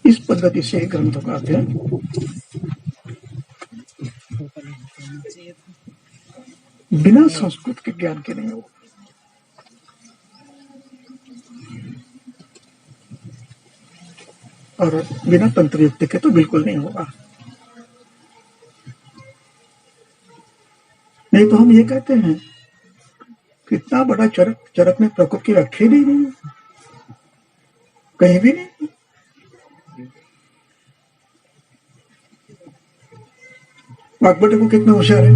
इस पद्धति से ग्रंथों का अध्ययन बिना संस्कृत के ज्ञान के नहीं होगा। और बिना तंत्र युक्ति के तो बिल्कुल नहीं होगा। नहीं तो हम ये कहते हैं कितना बड़ा चरक में प्रकोप की व्याख्या नहीं कहीं भी नहीं। वाग्भट को कितना होशियार है,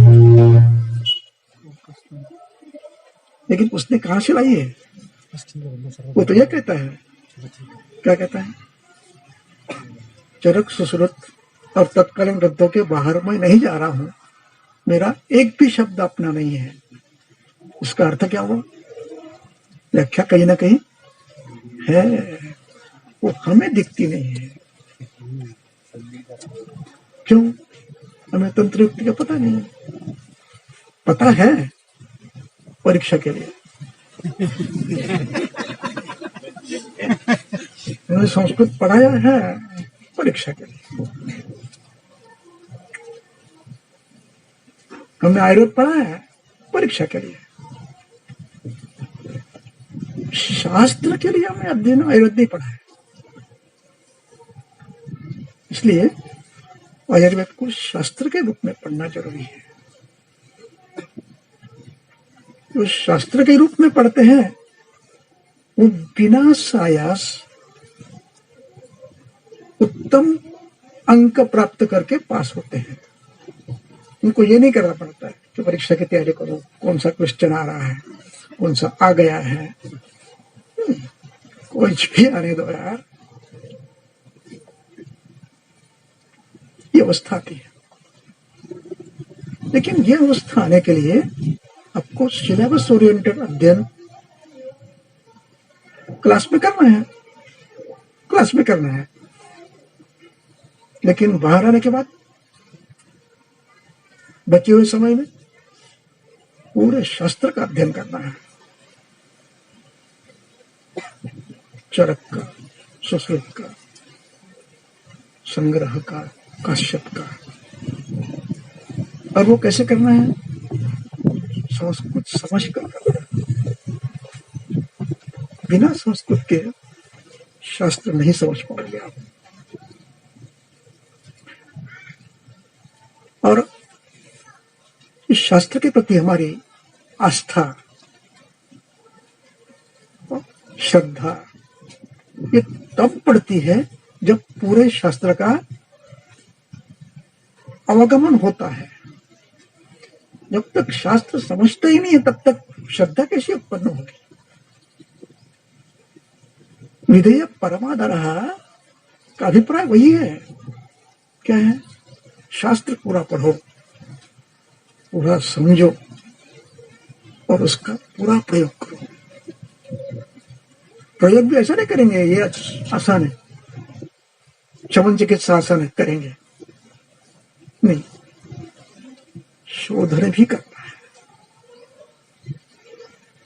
लेकिन उसने कहां से लाई है? वो तो यह कहता है, क्या कहता है? चरक सुश्रुत और तत्कालीन ग्रंथों के बाहर मैं नहीं जा रहा हूं, मेरा एक भी शब्द अपना नहीं है। उसका अर्थ क्या हुआ? व्याख्या कहीं ना कहीं है, वो हमें दिखती नहीं है। क्यों? हमें तंत्र युक्ति का पता नहीं है। पता है परीक्षा के लिए। उन्होंने संस्कृत पढ़ाया है परीक्षा के लिए। हमने आयुर्वेद पढ़ा है परीक्षा के लिए। शास्त्र के लिए हमने अध्ययन आयुर्वेद नहीं पढ़ा है। इसलिए आयुर्वेद को शास्त्र के रूप में पढ़ना जरूरी है। जो शास्त्र के रूप में पढ़ते हैं वो बिना सायास उत्तम अंक प्राप्त करके पास होते हैं। उनको ये नहीं करना पड़ता है कि परीक्षा की तैयारी करो, कौन सा क्वेश्चन आ रहा है, कौन सा आ गया है। कुछ भी आने दो यार, ये अवस्था आती है। लेकिन ये अवस्था आने के लिए आपको सिलेबस ओरिएंटेड अध्ययन क्लास में करना है। लेकिन बाहर आने के बाद बचे हुए समय में पूरे शास्त्र का अध्ययन करना है। चरक का, सुश्रुत का, संग्रह का, काश्यप का। और वो कैसे करना है? संस्कृत समझ कर करना है। बिना संस्कृत के शास्त्र नहीं समझ पाओगे आप। और इस शास्त्र के प्रति हमारी आस्था, श्रद्धा ये तब पड़ती है जब पूरे शास्त्र का अवगमन होता है। जब तक शास्त्र समझते ही नहीं है तब तक श्रद्धा कैसे उत्पन्न होगी? विधेय परमादरः का अभिप्राय वही है। क्या है? शास्त्र पूरा पढ़ो, पूरा समझो और उसका पूरा प्रयोग करो। प्रयोग भी ऐसा नहीं करेंगे ये आसान है, शवन चिकित्सा आसान है करेंगे नहीं, शोधन भी करना है।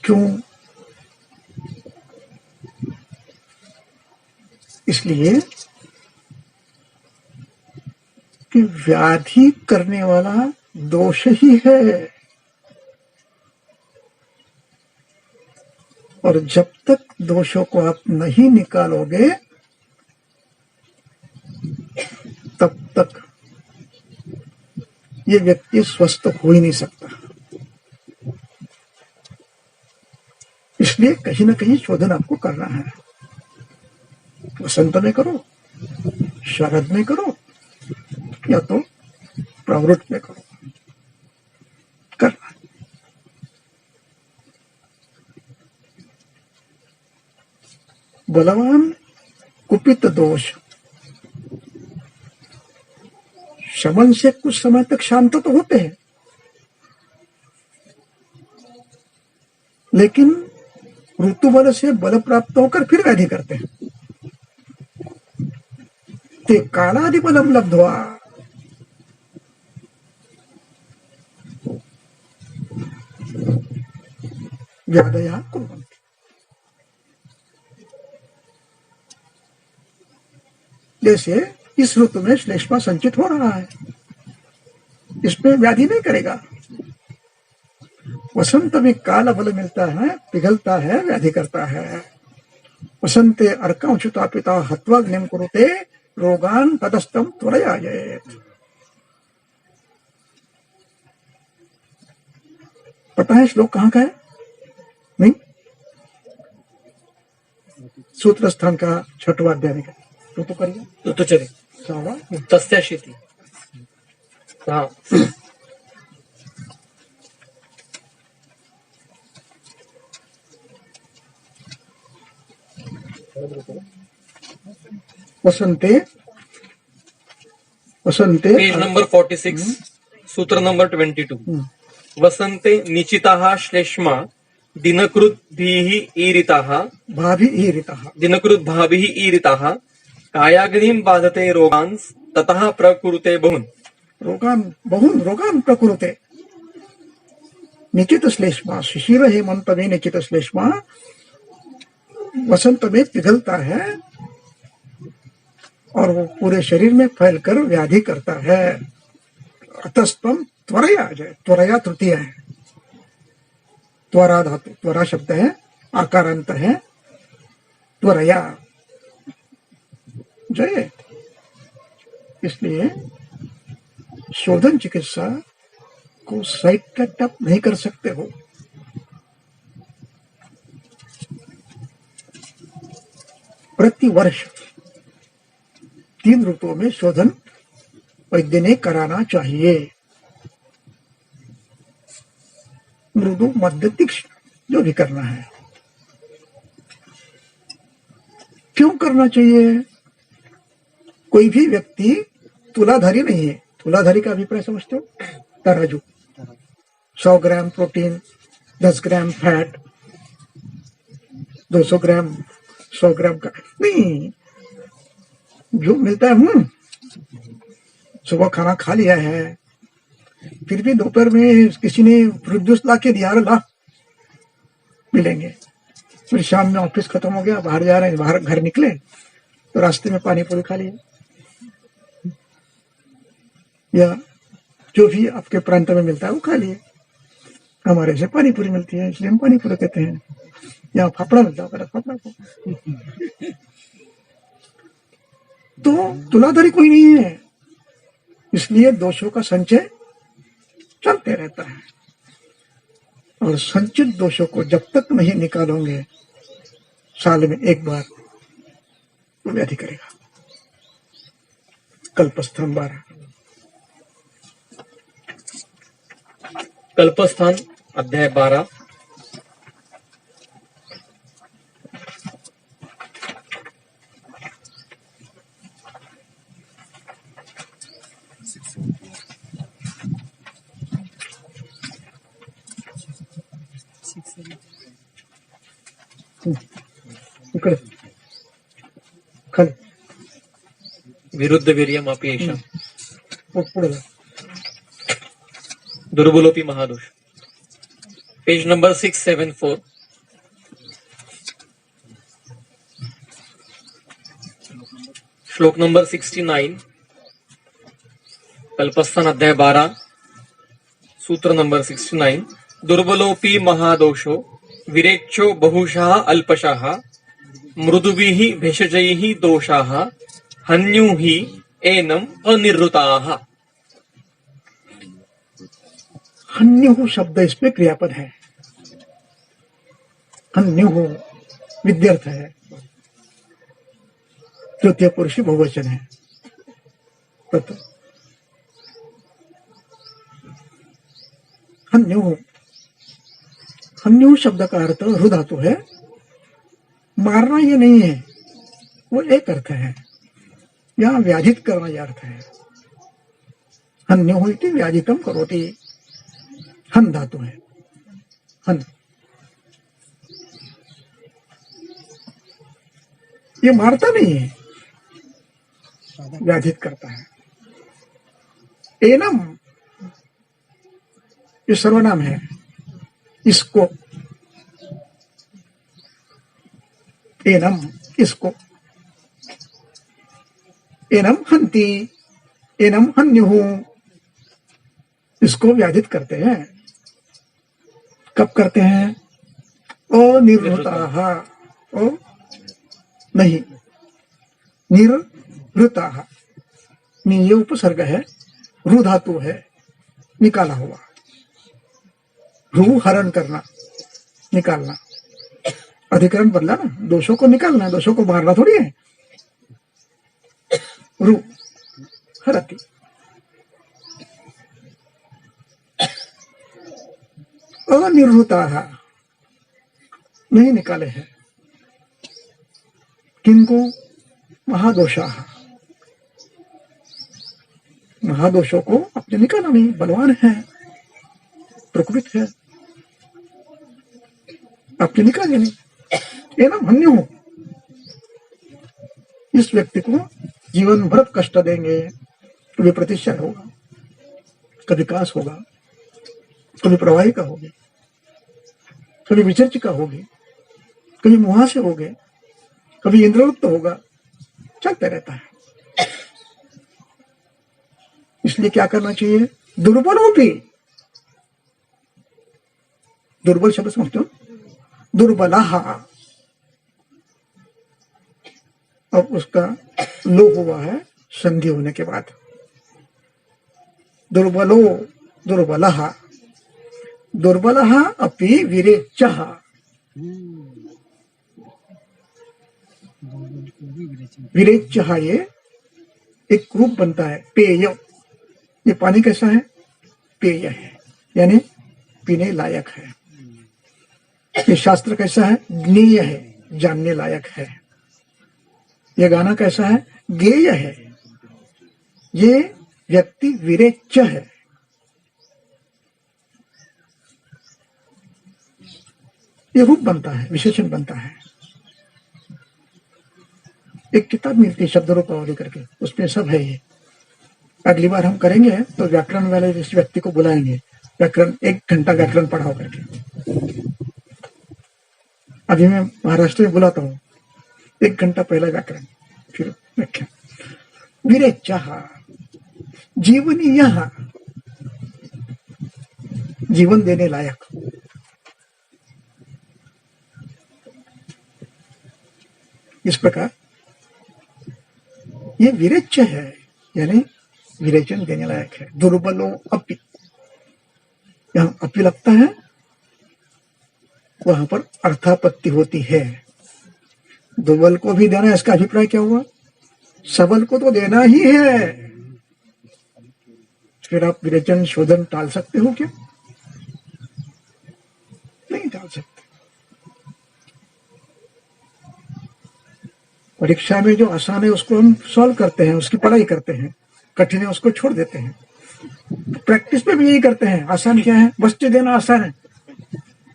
क्यों? इसलिए कि व्याधि करने वाला दोष ही है। और जब तक दोषों को आप नहीं निकालोगे तब तक ये व्यक्ति स्वस्थ हो ही नहीं सकता। इसलिए कहीं ना कहीं शोधन आपको करना है। वसंत में करो, शरद में करो, या तो प्रवृत्त में करो, करना। बलवान कुपित दोष शमन से कुछ समय तक शांत तो होते हैं, लेकिन ऋतु बल से बल प्राप्त होकर फिर व्याधि करते हैं। ते कालादि बलम लब्ध्वा व्याधया कुर्वन्ति। जैसे इस ऋतु में श्लेष्मा संचित हो रहा है, इसमें व्याधि नहीं करेगा। वसंत में काला बल मिलता है, पिघलता है, व्याधि करता है। वसंते अर्कांशुता पिता हत्वाग्निम कुरुते रोगान तदस्तम त्वरया जयेत। पता है श्लोक कहाँ का है? नहीं, सूत्र स्थान का 6वां अध्याय का। तो करिए तो चले सावा तस्याशीति। हाँ, वसंते वसंते पेज नंबर 46, सूत्र नंबर 22। वसंते निचिताः श्लेष्मा दिनकृद्भिः ईरिताः भाभी ईरितः दिनकृद्भाभिः ईरिताः कायाग्निं बाधते रोगांस् ततः प्रकुरुते रोगान प्रकुरुते। निचित श्लेष्मा, शिशिर हेमंत में निचित श्लेष्मा वसंत में पिघलता है और वो पूरे शरीर में फैलकर व्याधि करता है। अतस्तम त्वरया जय, त्वरया तृतीय है, त्वरा धातु, त्वरा शब्द है, आकारांत है, त्वरया जय। इसलिए शोधन चिकित्सा को साइड कट अप नहीं कर सकते हो। प्रति वर्ष 3 ऋतुओं में शोधन वैद्य ने कराना चाहिए। मृदु मध्य तीक्ष्ण जो भी करना है। क्यों करना चाहिए? कोई भी व्यक्ति तुलाधारी नहीं है। तुलाधारी का अभिप्राय समझते हो? तराजू, 100 ग्राम प्रोटीन, 10 ग्राम फैट, 200 ग्राम, 100 ग्राम का नहीं, जो मिलता है। सुबह खाना खा लिया है, फिर भी दोपहर में किसी ने फ्रूट जूस ला के दिया, ला मिलेंगे। फिर शाम में ऑफिस खत्म हो गया, बाहर जा रहे हैं, बाहर घर निकले तो रास्ते में पानी पूरी खा लिए, या जो भी आपके प्रांत में मिलता है वो खा लिए। हमारे से पानी पूरी मिलती है इसलिए हम पानी पूरी कहते हैं। यहाँ फाफड़ा मिलता है, फाफड़ा को। तो तुलाधारी कोई नहीं है, इसलिए दोषों का संचय चलते रहता है। और संचित दोषों को जब तक नहीं निकालोगे साल में एक बार, तो व्याधि करेगा। कल्पस्थान 12। कल्पस्थान अध्याय 12। इकडे खाली विरुद्ध वीर्यम अपि येषाम् पुढे जा. दुर्बलोपि महादोष। Page number 674। श्लोक नंबर 69। कल्पस्थान अध्याय 12, सूत्र नंबर 69। दुर्बलोपि महादोषो विरेच्यो बहुशः अल्पशः मृदुभिः भेषजैः दोषाः हन्युः एनम् अनिर्वृताः। हन्युः शब्द इसमें क्रियापद है। हन्युः विद्यर्थ है, तृतीय पुरुष बहुवचन है। हन्युः, हन्युः शब्द का अर्थ हृ धातु है। मारना ये नहीं है, वो एक अर्थ है। यहाँ व्याधित करना यह अर्थ है। हन्युः इति व्याधितम करोति, हन धातु है। हन ये मारता नहीं है, व्याधित करता है। एनम ये सर्वनाम है, इसको, एनम इसको, एनम हंती, एनम हन्युहु, इसको व्याधित करते हैं। कब करते हैं? अनिर्वृताः, ओ नहीं, निर्वृताः, ये उपसर्ग है, रु धातु है, निकाला हुआ, रु हरण करना, निकालना, अधिकरण बदला ना, दोषों को निकालना, दोषों को मारना थोड़ी है। रु हरति, अनिर्वृताः, नहीं निकाले हैं। किनको? महादोषाः, महादोषों को अपने निकाला नहीं, बलवान है, प्रकृत है, अपने निकाले नहीं। ये ना भन्य हो, इस व्यक्ति को जीवन भर कष्ट देंगे। कभी प्रतिष्ठा होगा, कभी काश होगा, कभी प्रवाही का होगी, कभी विचर्च का होगी, कभी मुहासे होगे, कभी इंद्रवृत्त होगा, चलते रहता है। इसलिए क्या करना चाहिए? दुर्बलों भी, दुर्बल शब्द समझते हो, दुर्बलाः, अब उसका लोप हुआ है संधि होने के बाद। दुर्बलो, दुर्बलः, दुर्बलः अपि विरेच्यः, विरेच्यः ये एक रूप बनता है, पेय। ये पानी कैसा है? पेय है, यानी पीने लायक है। ये शास्त्र कैसा है? ज्ञेय है, जानने लायक है। ये गाना कैसा है? गेय है। ये व्यक्ति विरेच्य है। ये रूप बनता है, विशेषण बनता है। एक किताब मिलती है शब्द रूपावली करके, उसमें सब है ये। अगली बार हम करेंगे तो व्याकरण वाले इस व्यक्ति को बुलाएंगे, व्याकरण 1 घंटा व्याकरण पढ़ाओ करके। अभी मैं महाराष्ट्र में बुलाता हूँ, 1 घंटा पहला व्याकरण, फिर व्याख्या। विरेच्यः, जीवनीयः, जीवन देने लायक। इस प्रकार ये विरेच्य है, यानी विरेचन देने लायक है। दुर्बलो अपि, यहां अपि लगता है, वहां पर अर्थापत्ति होती है। दुर्बल को भी देना, इसका अभिप्राय क्या हुआ? सबल को तो देना ही है। फिर आप विरेचन शोधन टाल सकते हो क्या? नहीं टाल सकते। परीक्षा में जो आसान है उसको हम सॉल्व करते हैं, उसकी पढ़ाई करते हैं, कठिन है उसको छोड़ देते हैं। प्रैक्टिस में भी यही करते हैं। आसान क्या है? बस्ती देना आसान है,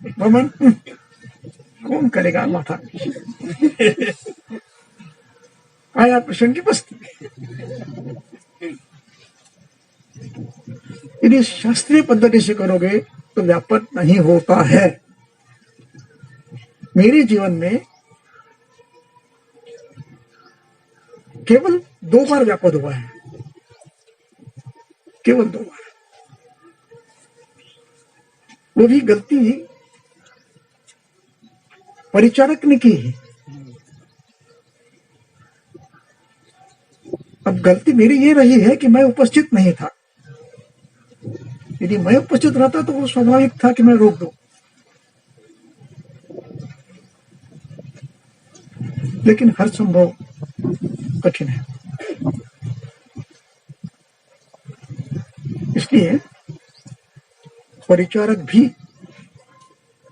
भवन कौन करेगा माथा आया प्रश्न की बस्ती। यदि शास्त्रीय पद्धति से करोगे तो व्यापक नहीं होता है। मेरे जीवन में केवल 2 बार व्यापक हुआ है, केवल 2 बार। वो भी गलती परिचारक ने की है। अब गलती मेरी ये रही है कि मैं उपस्थित नहीं था। यदि मैं उपस्थित रहता तो वो स्वाभाविक था कि मैं रोक दूं, लेकिन हर संभव कठिन है। इसलिए परिचारक भी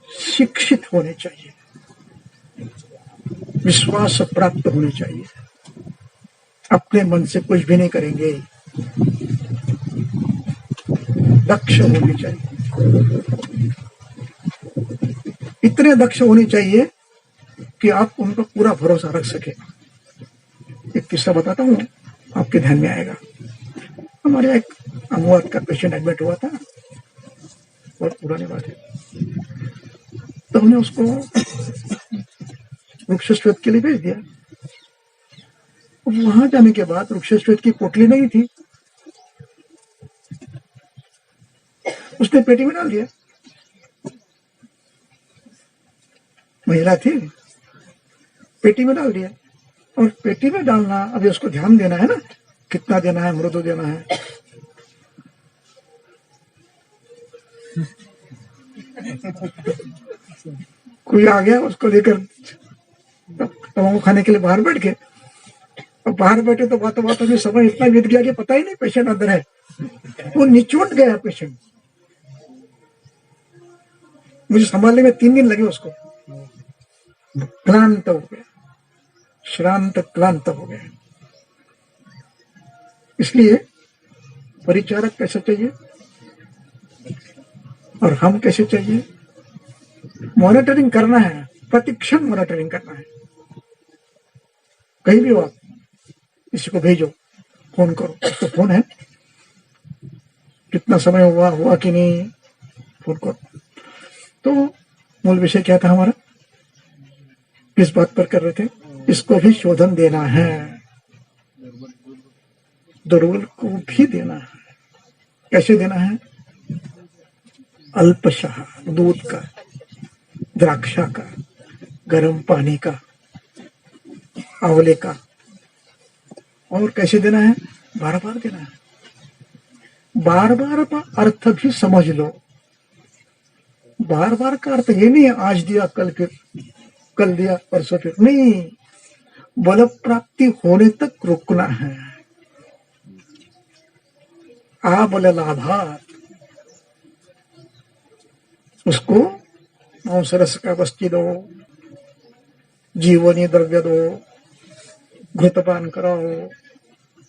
शिक्षित होने चाहिए, विश्वास प्राप्त होने चाहिए। अपने मन से कुछ भी नहीं करेंगे, दक्ष होने चाहिए। इतने दक्ष होने चाहिए कि आप उन पर पूरा भरोसा रख सके। एक किस्सा बताता हूँ, आपके ध्यान में आएगा। हमारे एक अनुवाद का पेशेंट एडमिट हुआ था, बहुत पुरानी बात है। तो हमने उसको वृक्षश्वेत के लिए भेज दिया। वहां जाने के बाद वृक्षश्वेत की पोटली नहीं थी, उसने पेटी में डाल दिया। महिला थी, पेटी में डाल दिया। और पेटी में डालना, अभी उसको ध्यान देना है ना, कितना देना है, मृदु देना है। कोई आ गया, उसको लेकर तमाकू खाने के लिए बाहर बैठ गए। और बाहर बैठे तो बातों बातों में समय इतना बीत गया कि पता ही नहीं पेशेंट अंदर है। वो निचोट गया पेशेंट। मुझे संभालने में 3 दिन लगे उसको। क्लांत हो गया, श्रांत क्लांत हो गया। इसलिए परिचारक कैसे चाहिए और हम कैसे चाहिए? मॉनिटरिंग करना है, प्रतिक्षण मॉनिटरिंग करना है। कहीं भी हो आप, किसी को भेजो, फोन करो, तो फोन है, कितना समय हुआ कि नहीं, फोन करो। तो मूल विषय क्या था हमारा, किस बात पर कर रहे थे? इसको भी शोधन देना है, दुर्बल को भी देना है। कैसे देना है? अल्पशः, दूध का, द्राक्षा का, गर्म पानी का, आंवले का। और कैसे देना है? बार बार देना है। बार बार का अर्थ भी समझ लो। बार बार का अर्थ ये नहीं आज दिया कल दिया परसों फिर नहीं, बल प्राप्ति होने तक रुकना है। आ बल लाभात, उसको मांसरस का बस्ती दो, जीवनी द्रव्य दो, घृतपान कराओ,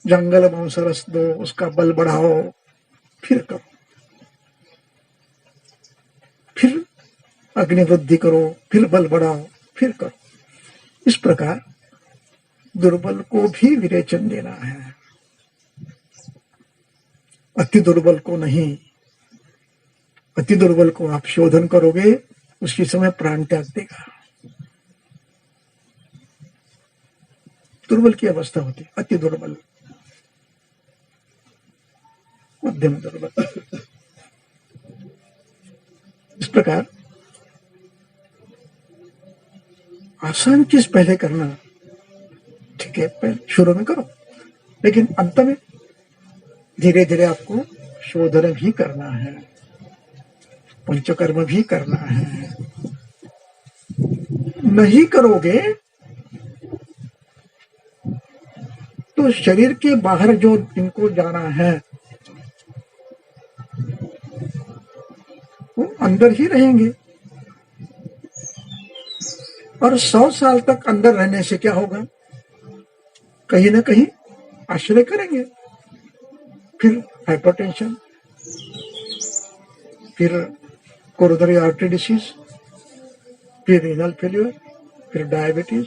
जंगल मांसरस दो, उसका बल बढ़ाओ, फिर करो, फिर अग्निवृद्धि करो, फिर बल बढ़ाओ, फिर करो। इस प्रकार दुर्बल को भी विरेचन देना है, अति दुर्बल को नहीं। अति दुर्बल को आप शोधन करोगे, उसके समय प्राण त्याग देगा। दुर्बल की अवस्था होती, अति दुर्बल, मध्यम दुर्बल। इस प्रकार आसान चीज पहले करना ठीक है, पहले शुरू में करो, लेकिन अंत में धीरे धीरे आपको शोधन भी करना है, पंचकर्म भी करना है। नहीं करोगे तो शरीर के बाहर जो इनको जाना है वो अंदर ही रहेंगे। और 100 साल तक अंदर रहने से क्या होगा? कहीं ना कहीं आश्रय करेंगे, फिर हाइपरटेंशन, फिर कोरोनरी आर्टरी डिसीज, फिर रीनल फेल्यूर, फिर डायबिटीज,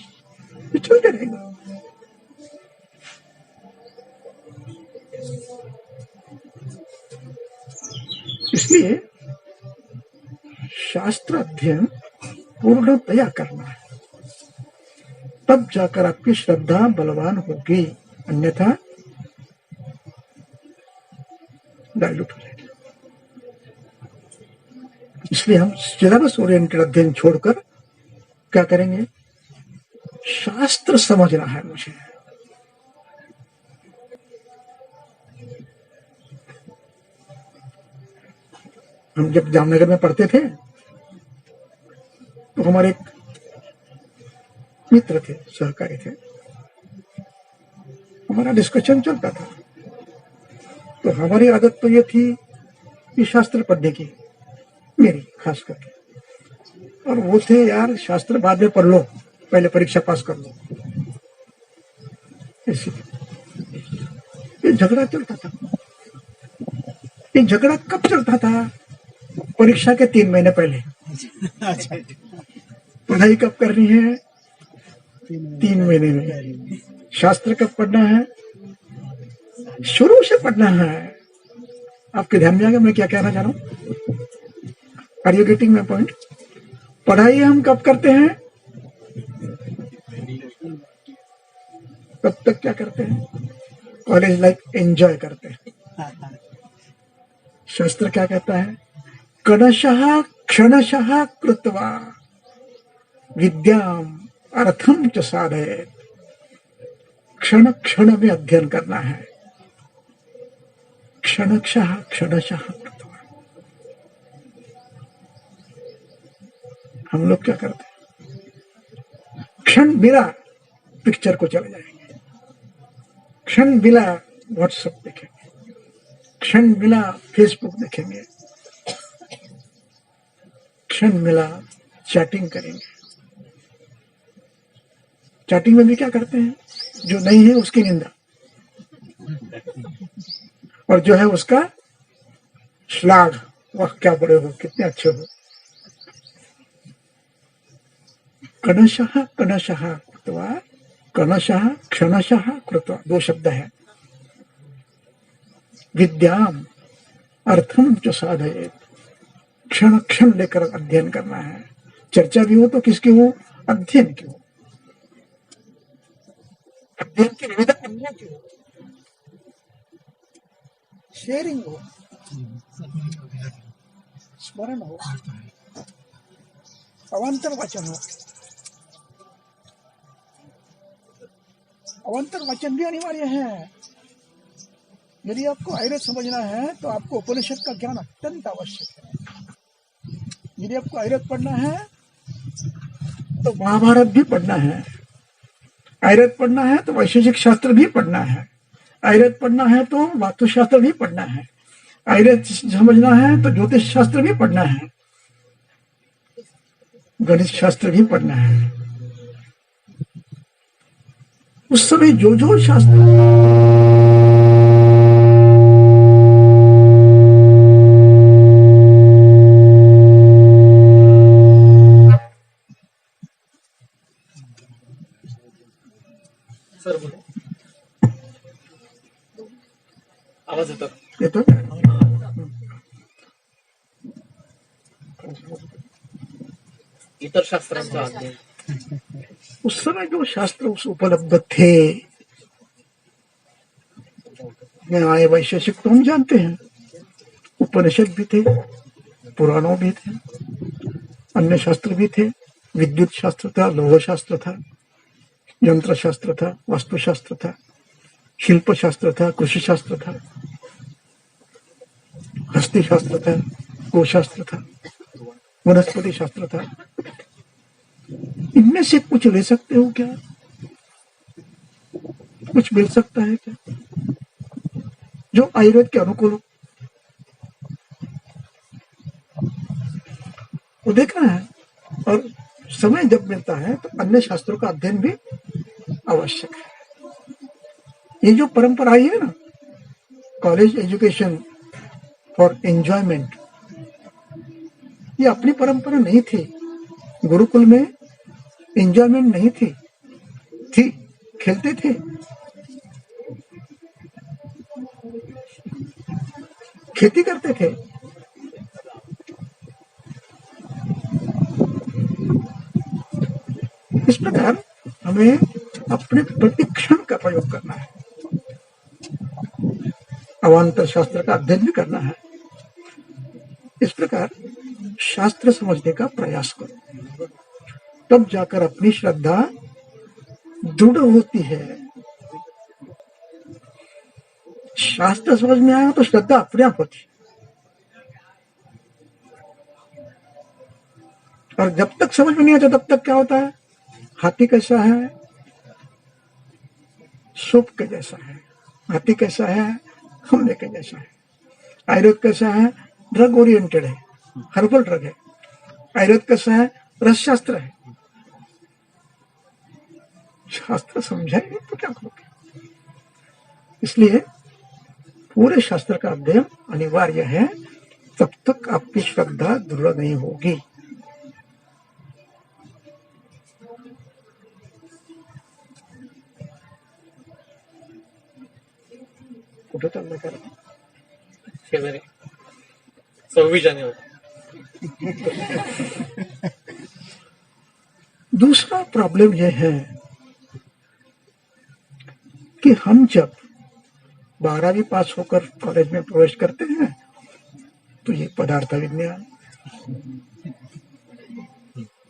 ये चलते रहेगा। इसलिए शास्त्र अध्ययन पूर्णतया करना है, तब जाकर आपकी श्रद्धा बलवान होगी, अन्यथा डाइल्यूट हो जाएगी। इसलिए हम सिलेबस ओरिएंटेड अध्ययन छोड़कर क्या करेंगे? शास्त्र समझना है मुझे। हम जब जामनगर में पढ़ते थे तो हमारे एक मित्र थे, सहकारी थे, हमारा डिस्कशन चलता था। तो हमारी आदत तो ये थी कि शास्त्र पढ़ने की, मेरी खास करके। और वो थे, यार शास्त्र बाद में पढ़ लो, पहले परीक्षा पास कर लो। ऐसे ये झगड़ा चलता था। ये झगड़ा कब चलता था? परीक्षा के 3 महीने पहले। पढ़ाई कब करनी है? 3 महीने में। शास्त्र कब पढ़ना है? शुरू से पढ़ना है। आपके ध्यान में आ गया मैं क्या कहना चाह रहा हूं? Are you getting my point? पढ़ाई हम कब करते हैं? तब तक क्या करते हैं? कॉलेज लाइफ एंजॉय करते हैं। शास्त्र क्या कहता है? कणशः क्षणशः कृत्वा विद्याम अर्थम च साधयेत्। क्षण क्षण में अध्ययन करना है। क्षणशः क्षणशः कृत्वा। हम लोग क्या करते हैं? क्षण मिला पिक्चर को चले जाएंगे, क्षण मिला व्हाट्सएप देखेंगे, क्षण मिला फेसबुक देखेंगे, क्षण मिला चैटिंग करेंगे। चैटिंग में भी क्या करते हैं? जो नहीं है उसकी निंदा, और जो है उसका श्लाघ। वाह क्या बड़े हो, कितने अच्छे हो। कणशः कणशः कृत्वा, कणशः क्षणशः कृत्वा, दो शब्द है। विद्याम अर्थम च साधयेत्। क्षण क्षण लेकर अध्ययन करना है। चर्चा भी हो तो किसकी हो? अध्ययन की हो। अध्ययन की निवेदन करने की हो, शेयरिंग हो, स्मरण हो, अवान्तर वचन हो। अवान्तर वचन भी अनिवार्य है। यदि आपको आयुर्वेद समझना है तो आपको उपनिषद का ज्ञान अत्यंत आवश्यक है। यदि आपको आयुर्वेद पढ़ना है तो महाभारत भी पढ़ना है। आयुर्वेद पढ़ना है तो वैशेषिक शास्त्र भी पढ़ना है। आयुर्वेद पढ़ना है तो वास्तुशास्त्र भी पढ़ना है। आयुर्वेद समझना है तो ज्योतिष शास्त्र भी पढ़ना है, गणित शास्त्र भी पढ़ना है। उस समय जो जो शास्त्र सर बोलो, आवाज येतो? येतो इतर शास्त्रांचा अध्ययन। उस समय जो शास्त्र उस उपलब्ध थे, न्याय वैशेषिक तो हम जानते हैं, उपनिषद भी थे, पुराणों भी थे, अन्य शास्त्र भी थे। विद्युत शास्त्र था, लौह शास्त्र था, यंत्र शास्त्र था, वास्तुशास्त्र था, शिल्प शास्त्र था, कृषि शास्त्र था, हस्ती शास्त्र था, गोशास्त्र था, वनस्पति शास्त्र था। इनमें से कुछ ले सकते हो क्या? कुछ मिल सकता है क्या जो आयुर्वेद के अनुकूल हो? वो देखना है। और समय जब मिलता है तो अन्य शास्त्रों का अध्ययन भी आवश्यक है। ये जो परंपरा आई है ना, कॉलेज एजुकेशन फॉर एंजॉयमेंट, ये अपनी परंपरा नहीं थी। गुरुकुल में एंजॉयमेंट नहीं थी, खेलते थे, खेती करते थे। इस प्रकार हमें अपने प्रतिक्षण का प्रयोग करना है। अवान्तर शास्त्र का अध्ययन भी करना है। इस प्रकार शास्त्र समझने का प्रयास करो, तब जाकर अपनी श्रद्धा दृढ़ होती है। शास्त्र समझ में आया तो श्रद्धा अपने आप होती, और जब तक समझ में नहीं आता तब तक क्या होता है? हाथी कैसा है? सूप के जैसा है। हाथी कैसा है? हमले के जैसा है। आयुर्वेद कैसा है? ड्रग ओरिएंटेड है, हर्बल ड्रग है। आयुर्वेद कैसा है? रसशास्त्र है। शास्त्र समझाएंगे तो क्या करोगे? इसलिए पूरे शास्त्र का अध्ययन अनिवार्य है, तब तक आपकी श्रद्धा दृढ़ नहीं होगी। कुठे चाललं का? शेजारी 26 जानेवारी। दूसरा प्रॉब्लम यह है कि हम जब 12वीं पास होकर कॉलेज में प्रवेश करते हैं तो ये पदार्थ विज्ञान,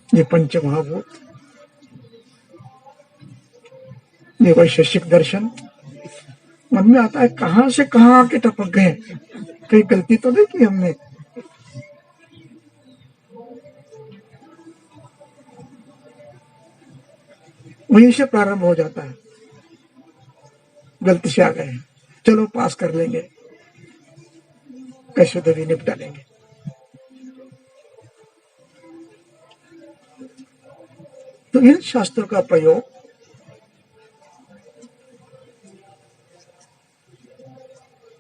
ये पंच महाभूत, ये वैशेषिक दर्शन मन में आता है। कहां से कहां आके टपक गए, कहीं गलती तो नहीं की हमने। वहीं से प्रारंभ हो जाता है, गलती से आ गए हैं, चलो पास कर लेंगे, कैसे तो भी निपटा लेंगे। तो इन शास्त्रों का प्रयोग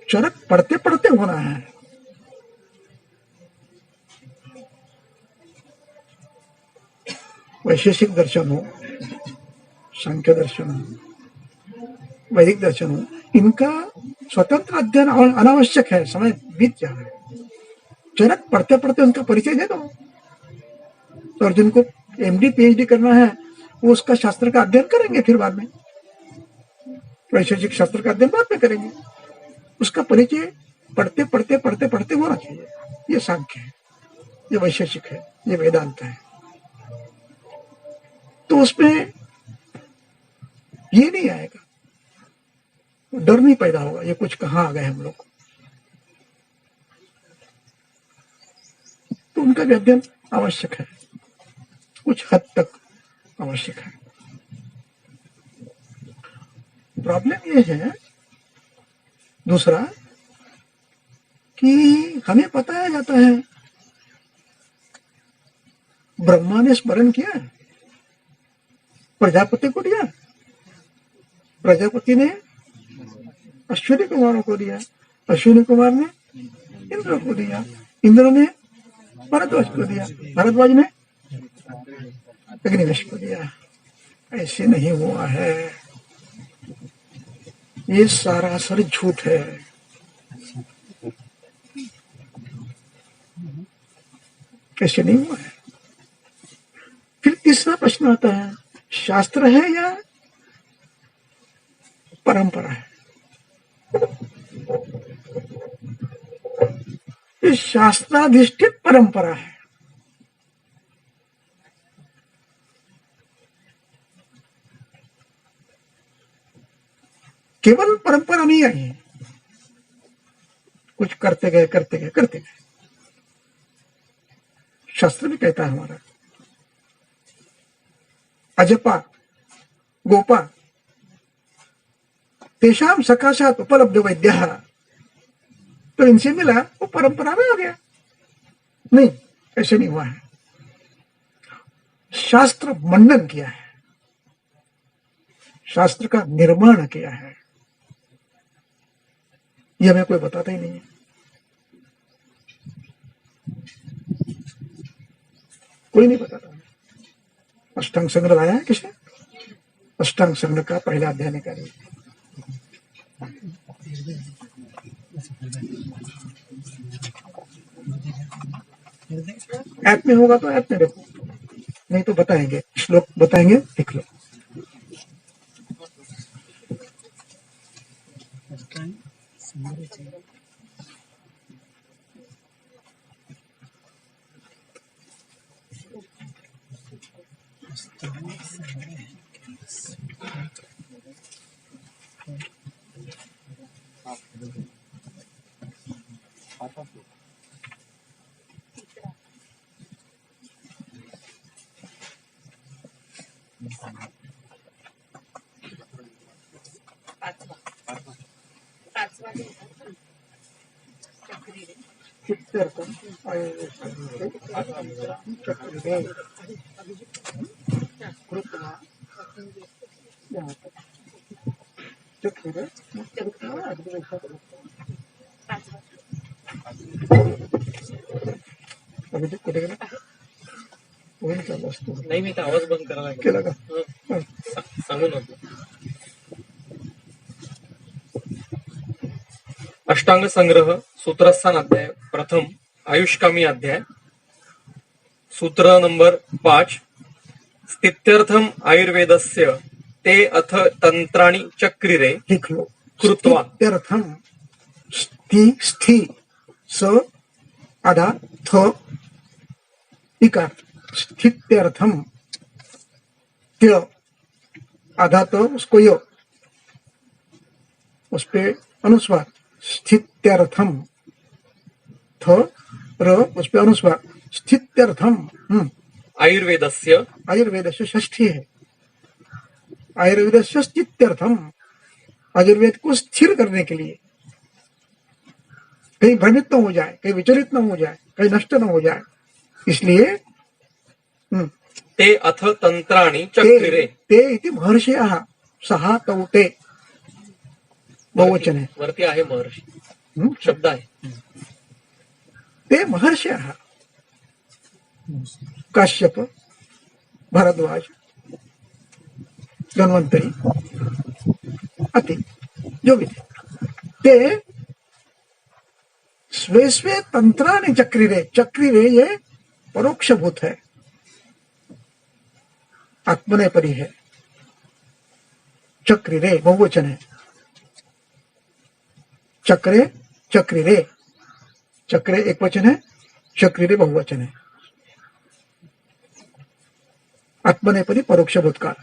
चरक पढ़ते पढ़ते होना है। वैशेषिक दर्शन हो, सांख्य दर्शन हो, वैदिक दर्शन हो, इनका स्वतंत्र अध्ययन अनावश्यक है, समय बीत जा रहा है। चरक पढ़ते पढ़ते उनका परिचय दे दो। और जिनको एमडी पीएचडी करना है वो उसका शास्त्र का अध्ययन करेंगे, फिर बाद में वैशेषिक शास्त्र का अध्ययन बाद में करेंगे। उसका परिचय पढ़ते पढ़ते पढ़ते पढ़ते होना चाहिए। ये सांख्य है, ये वैशेषिक है, ये वेदांत है। तो उसमें ये नहीं आएगा, डर नहीं पैदा होगा, ये कुछ कहां आ गए हम लोग। तो उनका भी अध्ययन आवश्यक है, कुछ हद तक आवश्यक है। प्रॉब्लम ये है दूसरा कि हमें बताया जाता है ब्रह्मा ने स्मरण किया, प्रजापति को दिया, प्रजापति ने अश्विनी कुमारों को दिया, अश्विनी कुमार ने इंद्र को दिया, इंद्र ने भरद्वाज को दिया, भरद्वाज ने अग्निवेश को दिया। ऐसे नहीं हुआ है, ये सरासर झूठ है। कैसे नहीं हुआ है? फिर तीसरा प्रश्न आता है, शास्त्र है या परंपरा है? ये शास्त्राधिष्ठित परंपरा है। केवल परंपरा नहीं आई है, कुछ करते गए करते गए करते गए। शास्त्र भी कहता है हमारा, अजपा गोपा तेषाम सकाशात उपलब्ध वैद्य, तो इनसे मिला वो परंपरा में आ गया। नहीं, ऐसे नहीं हुआ है। शास्त्र मंडन किया है, शास्त्र का निर्माण किया है, ये हमें कोई बताता ही नहीं है। कोई नहीं बताता। अष्टांग संग्रह लाया है किसने? अष्टांग संग्रह का पहला अध्याय निकालिए। ऐप में होगा तो ऐप में देखो, नहीं तो बताएंगे, श्लोक बताएंगे, लिख लो। नाही मी तर आवाज बंद करायला केला का? सांगू नको. अष्टांग संग्रह सूत्रस्थान अध्याय प्रथम आयुष्कामी अध्याय सूत्र नंबर 5 स्थित्यर्थम आयुर्वेदस्य ते अथ तंत्राणि चक्रिरे लिख लो। कृत्वा। स्थित्यर्थम स्thi स आधा थ इकार स्थित्यर्थम त्य आधा तो उसको यो उस पे अनुस्वार स्थित्यर्थम थ र उस पे अनुस्वार स्थित्यर्थम आयुर्वेदस्य आयुर्वेद से षष्ठी है। आयुर्वेद से स्थित्यर्थम आयुर्वेद को स्थिर करने के लिए, कहीं भ्रमित न हो जाए, कहीं विचलित न हो जाए, कहीं नष्ट न हो जाए, इसलिए ते अथ तंत्राणि चक्रिरे ते इति महर्षयः सहा तौ ते बहुवचन है। वरती आहे महर्षी हम्म? शब्द आहे। ते महर्षयः काश्यप भारद्वाज धन्वंतरी अति जो भी ते स्वे स्वे तंत्राणि चक्रिरे ये परोक्षभूत है, आत्मनेपदी है। चक्रिरे बहुवचन है। चक्रे चक्रिरे चक्रे एक वचन है, चक्रिरे बहुवचन है। आत्मनेपदी परोक्ष भूतकाल,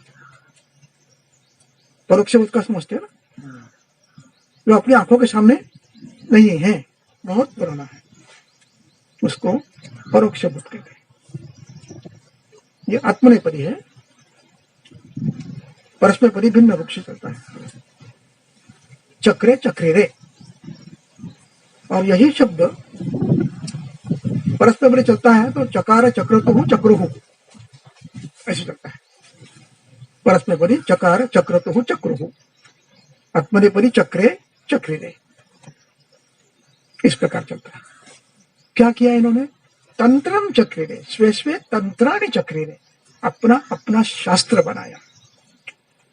परोक्ष भूतकाल समझते हैं ना, जो अपनी आंखों के सामने नहीं है, बहुत पुराना है, उसको परोक्ष भूत कहते हैं। ये आत्मनेपदी है, परस्मैपदी भिन्न रूप से चलता है। चक्रे चक्रिरे, और यही शब्द परस्मैपदी चलता है तो चकार चक्रतुः चक्रुः ऐसे चलता है। परस्मैपदी चकार चक्रतुः चक्रुः, आत्मनेपदी चक्रे चक्रिरे, इस प्रकार चलता है। क्या किया इन्होंने? तंत्रम चक्रिरे, स्वे स्वे तंत्राणि चक्रिरे, अपना अपना शास्त्र बनाया।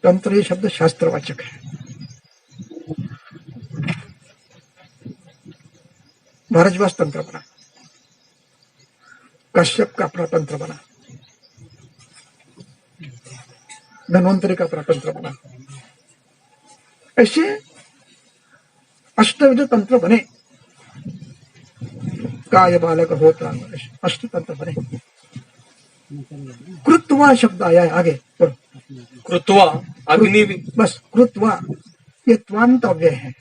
तंत्र ये शब्द शास्त्रवाचक है। भारद्वाज तंत्र बना, कश्यप का अपना तंत्र बना, धन्वंतरी का अपना तंत्र बना, ऐसे अष्टविध तंत्र बने। काय बालक होता, अष्ट तंत्र बने। कृत्वा शब्द आया है आगे, तो कृत्वा अग्नि बस कृत्वा, ये त्वांत अव्यय है।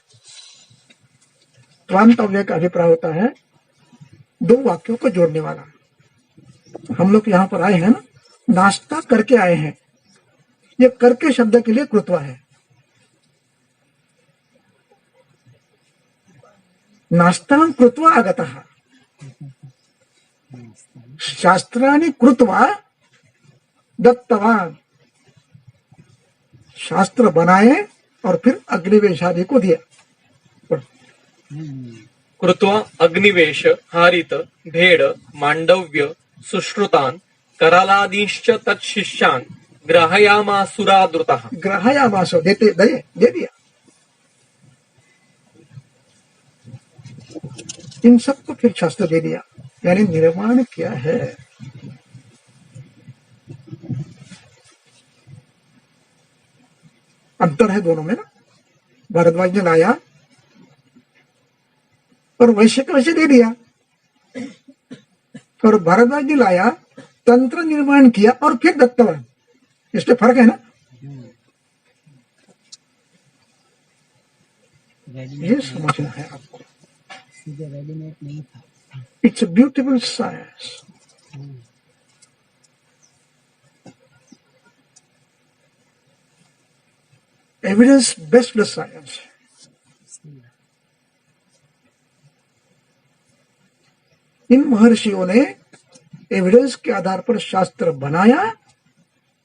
त्वांत अव्यय का अभिप्राय होता है दो वाक्यों को जोड़ने वाला। हम लोग यहाँ पर आए हैं ना, नाश्ता करके आए हैं, ये करके शब्द के लिए कृत्वा है। नास्ता कृत्वा आगतः, शास्त्राणि कृत्वा दत्तवान, शास्त्र बनाए और फिर अग्निवेशादि को दिया। कृत्वा अग्निवेश हारित भेड़ मांडव्य सुश्रुतान करालादीश्च तत्शिष्यान ग्राहयामासुरादृतः। ग्राहयामासो देते दे दिया। इन सबको फिर शास्त्र दे दिया, यानी निर्माण किया है। अंतर है दोनों में ना। भारद्वाज ने लाया और वैश्य का वैसे दे दिया, और भारद्वाज ने लाया, तंत्र निर्माण किया और फिर दत्तवान, इसमें फर्क है ना। ये समझना है आपको। रेडीमेड नहीं था। It's a beautiful science. Evidence based science. इन महर्षियों ने एविडेंस के आधार पर शास्त्र बनाया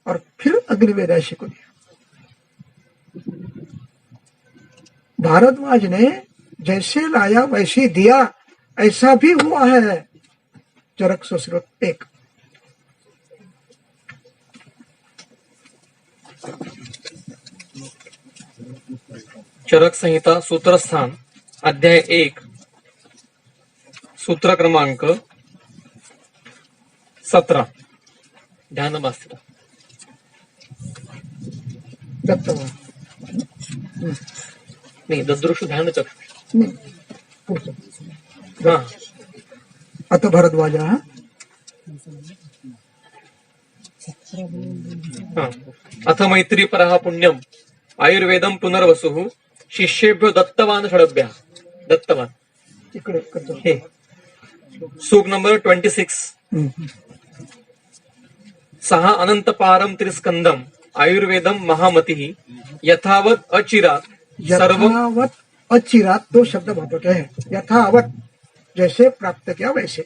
और फिर अग्निवेद को दिया। भारद्वाज ने जैसे लाया वैसे दिया, ऐसा भी हुआ है। चरक सुश्रुत 1। चरक संहिता सूत्रस्थान अध्याय 1 सूत्र क्रमांक 17 ध्यान मास्तर। दत्तवान नाही, ददृशु ध्यान चक्षु. नाही, पुढचं. हा. अथ भरद्वाजा हा. अथ मैत्री परः पुण्यम आयुर्वेदम पुनर्वसुः शिष्येभ्यो दत्तवान षडभ्यः. दत्तवान इकडे करतो. हे सूक नंबर 26. सहा अनंतपारम त्रिस्कंदम आयुर्वेदम महामति यथावत अचिरात सर्व. यथावत अचिरात दो शब्द महत्व है. यथावत जैसे प्राप्त किया वैसे,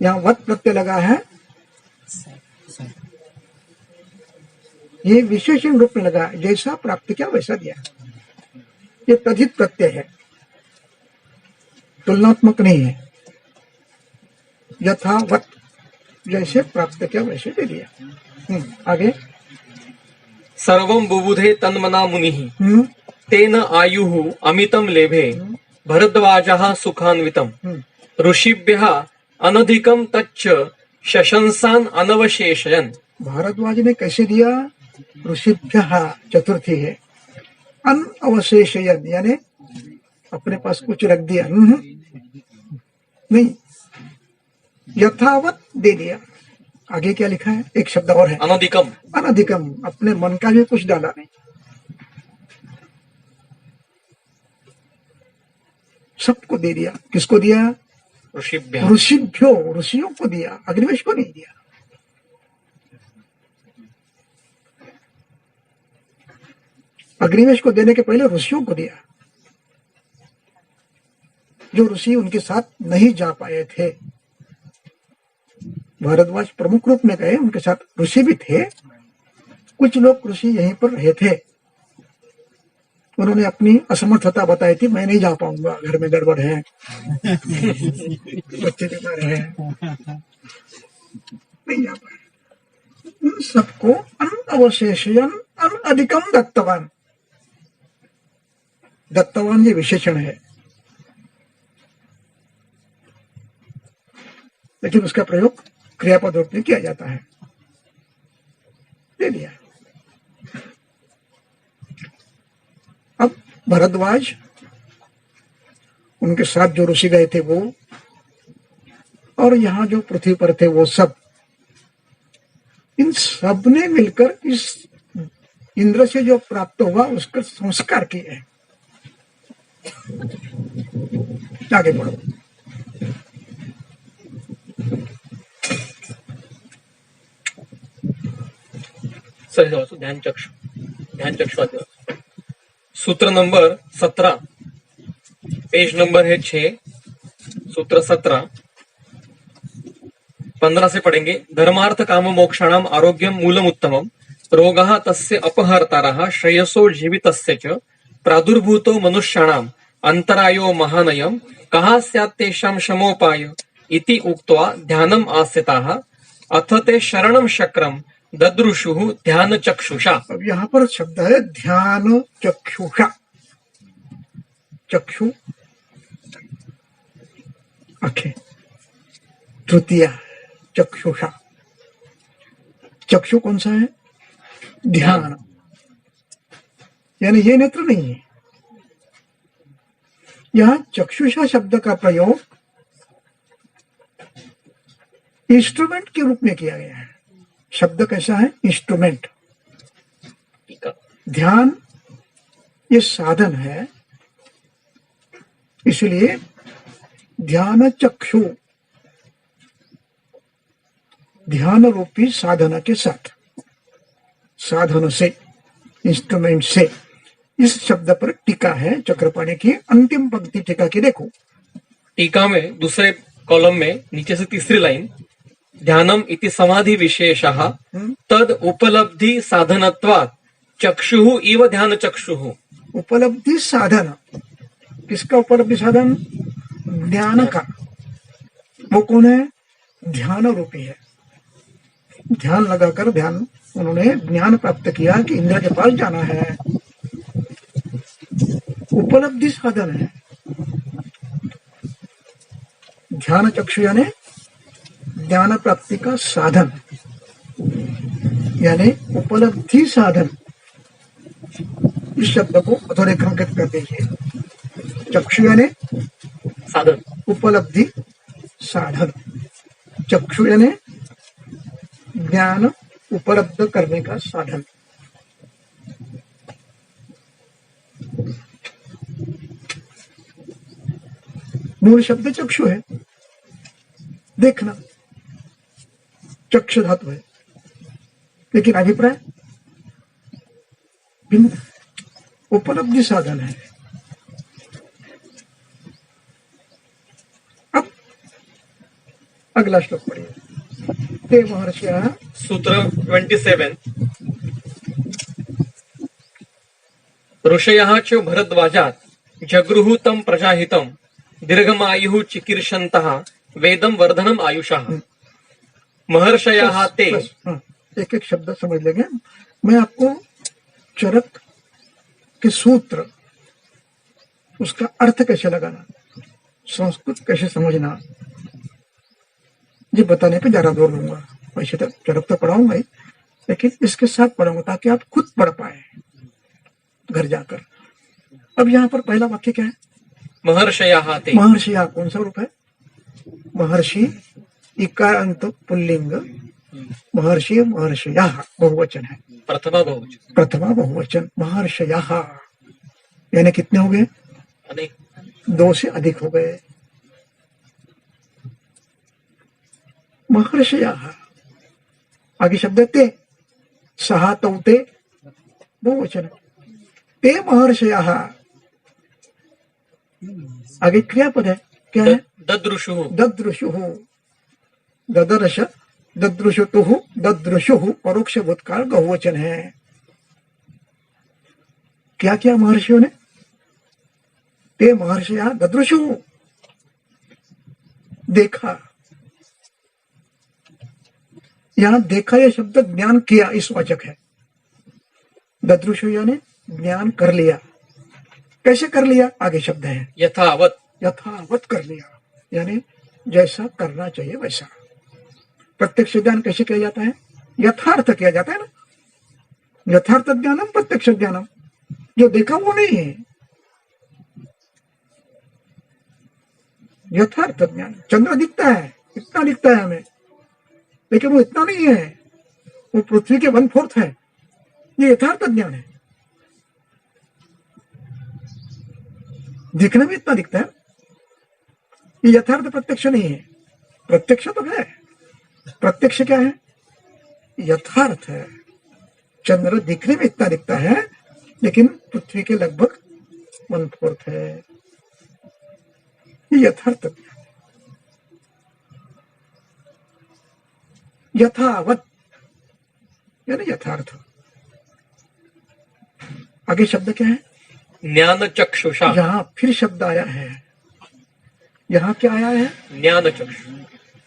यहाँ वत प्रत्यय लगा है, ये विशेषण रूप में लगा है. जैसा प्राप्त किया वैसा दिया. ये तद्धित प्रत्यय है, तुलनात्मक नहीं है. यथावत जैसे प्राप्त किया वैसे दे दिया. आगे. सर्वं बुबुधे तन्मना मुनिः हम्म, तेन आयुः अमितं लेभे भरद्वाजः सुखान्वितम् ऋषिभ्यः अनधिकं तच्च शशंसान् अनवशेषयन्. भारद्वाज ने कैसे दिया? ऋषिभ्य चतुर्थी है. अन अवशेषयन यानी अपने पास कुछ रख दिया. नहीं, यथावत दे दिया. आगे क्या लिखा है? एक शब्द और है, अनधिकम. अनधिकम. अपने मन का भी कुछ डाला नहीं, सबको दे दिया. किसको दिया? ऋषिभ्यः. ऋषिभ्यो, ऋषियों को दिया, अग्निवेश को नहीं दिया. अग्निवेश को देने के पहले ऋषियों को दिया. जो ऋषि उनके साथ नहीं जा पाए थे, भारद्वाज प्रमुख रूप में गए, उनके साथ ऋषि भी थे. कुछ लोग ऋषि यहीं पर रहे थे, उन्होंने अपनी असमर्थता बताई थी, मैं नहीं जा पाऊंगा, घर में गड़बड़ है, बच्चे बीमार हैं, नहीं जा पाए. उन सबको अनअवशेषयन अनअधिकम दत्तवान. दत्तवान ये विशेषण है, लेकिन उसका प्रयोग क्रियापद रूप में किया जाता है. दे दिया. अब भरद्वाज, उनके साथ जो ऋषि गए थे वो, और यहाँ जो पृथ्वी पर थे वो सब, इन सब ने मिलकर इस इंद्र से जो प्राप्त हुआ उसका संस्कार किए हैं. आगे बढ़ो. सही वाचू. ध्यान चक्षु. ध्यान चक्षु आदि वाचू. सूत्र नंबर 17, पेज नंबर है 6, सूत्र 17. 15 से पढ़ेंगे. धर्मार्थ काम मोक्षाणाम आरोग्यम मूलम उत्तमम रोगः तस्य अपहर्तारः श्रेयसो जीवितस्य च प्रादुर्भूतो मनुष्याणाम अंतरायो महानयम कहा स्यात् तेषां शमोपाय इति उक्त्वा ध्यानम आस्थिताः अथ ते शरणं शक्रम ददृशुः ध्यान चक्षुषा. अब यहाँ पर शब्द है ध्यान चक्षुषा. चक्षु आंखें, तृतीया चक्षुषा. चक्षु कौन सा है? ध्यान. यानी ये नेत्र नहीं है. यहां चक्षुषा शब्द का प्रयोग इंस्ट्रूमेंट के रूप में किया गया है. शब्द कैसा है? इंस्ट्रूमेंट. ध्यान ये साधन है, इसलिए ध्यान चक्षु, ध्यान रूपी साधना के साथ, साधन से, इंस्ट्रूमेंट से. इस शब्द पर टीका है चक्रपाणी की, अंतिम पंक्ति टीका की देखो. टीका में दूसरे कॉलम में नीचे से तीसरी लाइन, ध्यानम इति समाधि विशेषः तद उपलब्धि साधनत्वात् चक्षुः इव ध्यान चक्षुः. उपलब्धि साधन, किसका उपलब्धि साधन? ज्ञान का. वो कौन है? ध्यान रूपी है. ध्यान लगाकर ध्यान, उन्होंने ज्ञान प्राप्त किया कि इंद्र के पास जाना है. उपलब्धि साधन है. ध्यान चक्षु यानी ज्ञान प्राप्ति का साधन. यानी उपलब्धि साधन, इस शब्द को अधोरेखांकित कर दीजिए। चक्षु यानी साधन, उपलब्धि साधन, चक्षु यानी ज्ञान उपलब्ध करने का साधन। मूल शब्द चक्षु है, देखना, चक्षु धातु है, लेकिन अभिप्राय भिन्न, उपलब्धि साधन है। अब अगला श्लोक पढ़िए। ते महर्षिः सूत्र 27। ऋषयः च भरद्वाजात् जगृहु तं प्रजाहितं दीर्घमायुः चिकीर्षन्तः वेदं वर्धनम् आयुषः। महर्षयः ते, एक एक शब्द समझ लेंगे। मैं आपको चरक के सूत्र, उसका अर्थ कैसे लगाना, संस्कृत कैसे समझना, ये बताने पे ज्यादा जोर दूंगा। वैसे तो चरक तो पढ़ाऊंगा ही, लेकिन इसके साथ पढ़ूंगा ताकि आप खुद पढ़ पाए घर जाकर। अब यहाँ पर पहला वाक्य क्या है? महर्षयः ते। महर्षिया कौन सा रूप है? महर्षि इकार अंत पुल्लिंग, महर्षि महर्षयः बहुवचन है, प्रथमा बहुवचन, प्रथमा बहुवचन। महर्षयः यानी कितने हो गए? अनेक, 2 से अधिक हो गए। महर्षयः, आगे शब्द है ते, सहा तौते बहुवचन, ते महर्षयः। आगे क्रियापद है, क्या है? ददृशुः, ददृशुः, ददर्श, ददृशुतुः, ददृशुः परोक्ष भूतकाल बहुवचन है। क्या किया महर्षियों ने? ते महर्षिया ददृशुः, देखा। यहां देखा यह शब्द ज्ञान किया इस वाचक है। ददृशु यानी ज्ञान कर लिया। कैसे कर लिया? आगे शब्द है यथावत, यथावत कर लिया, यानी जैसा करना चाहिए वैसा। प्रत्यक्ष ज्ञान कैसे किया जाता है? यथार्थ किया जाता है ना। यथार्थ ज्ञानम प्रत्यक्ष ज्ञानम, जो देखा वो नहीं है यथार्थ ज्ञान। चंद्र दिखता है, इतना दिखता है हमें, लेकिन वो इतना नहीं है, वो पृथ्वी के 1/4 है। ये यथार्थ ज्ञान है। दिखने में इतना दिखता है, ये यथार्थ प्रत्यक्ष नहीं है। प्रत्यक्ष तो है, प्रत्यक्ष क्या है? यथार्थ है। चंद्र दिखने में इतना दिखता है, लेकिन पृथ्वी के लगभग 1/4 है। ये यथार्थ ज्ञान। यथावत यानी यथार्थ। आगे शब्द क्या है? ज्ञान चक्षुषा। यहां फिर शब्द आया है। यहां क्या आया है? ज्ञान चक्षु।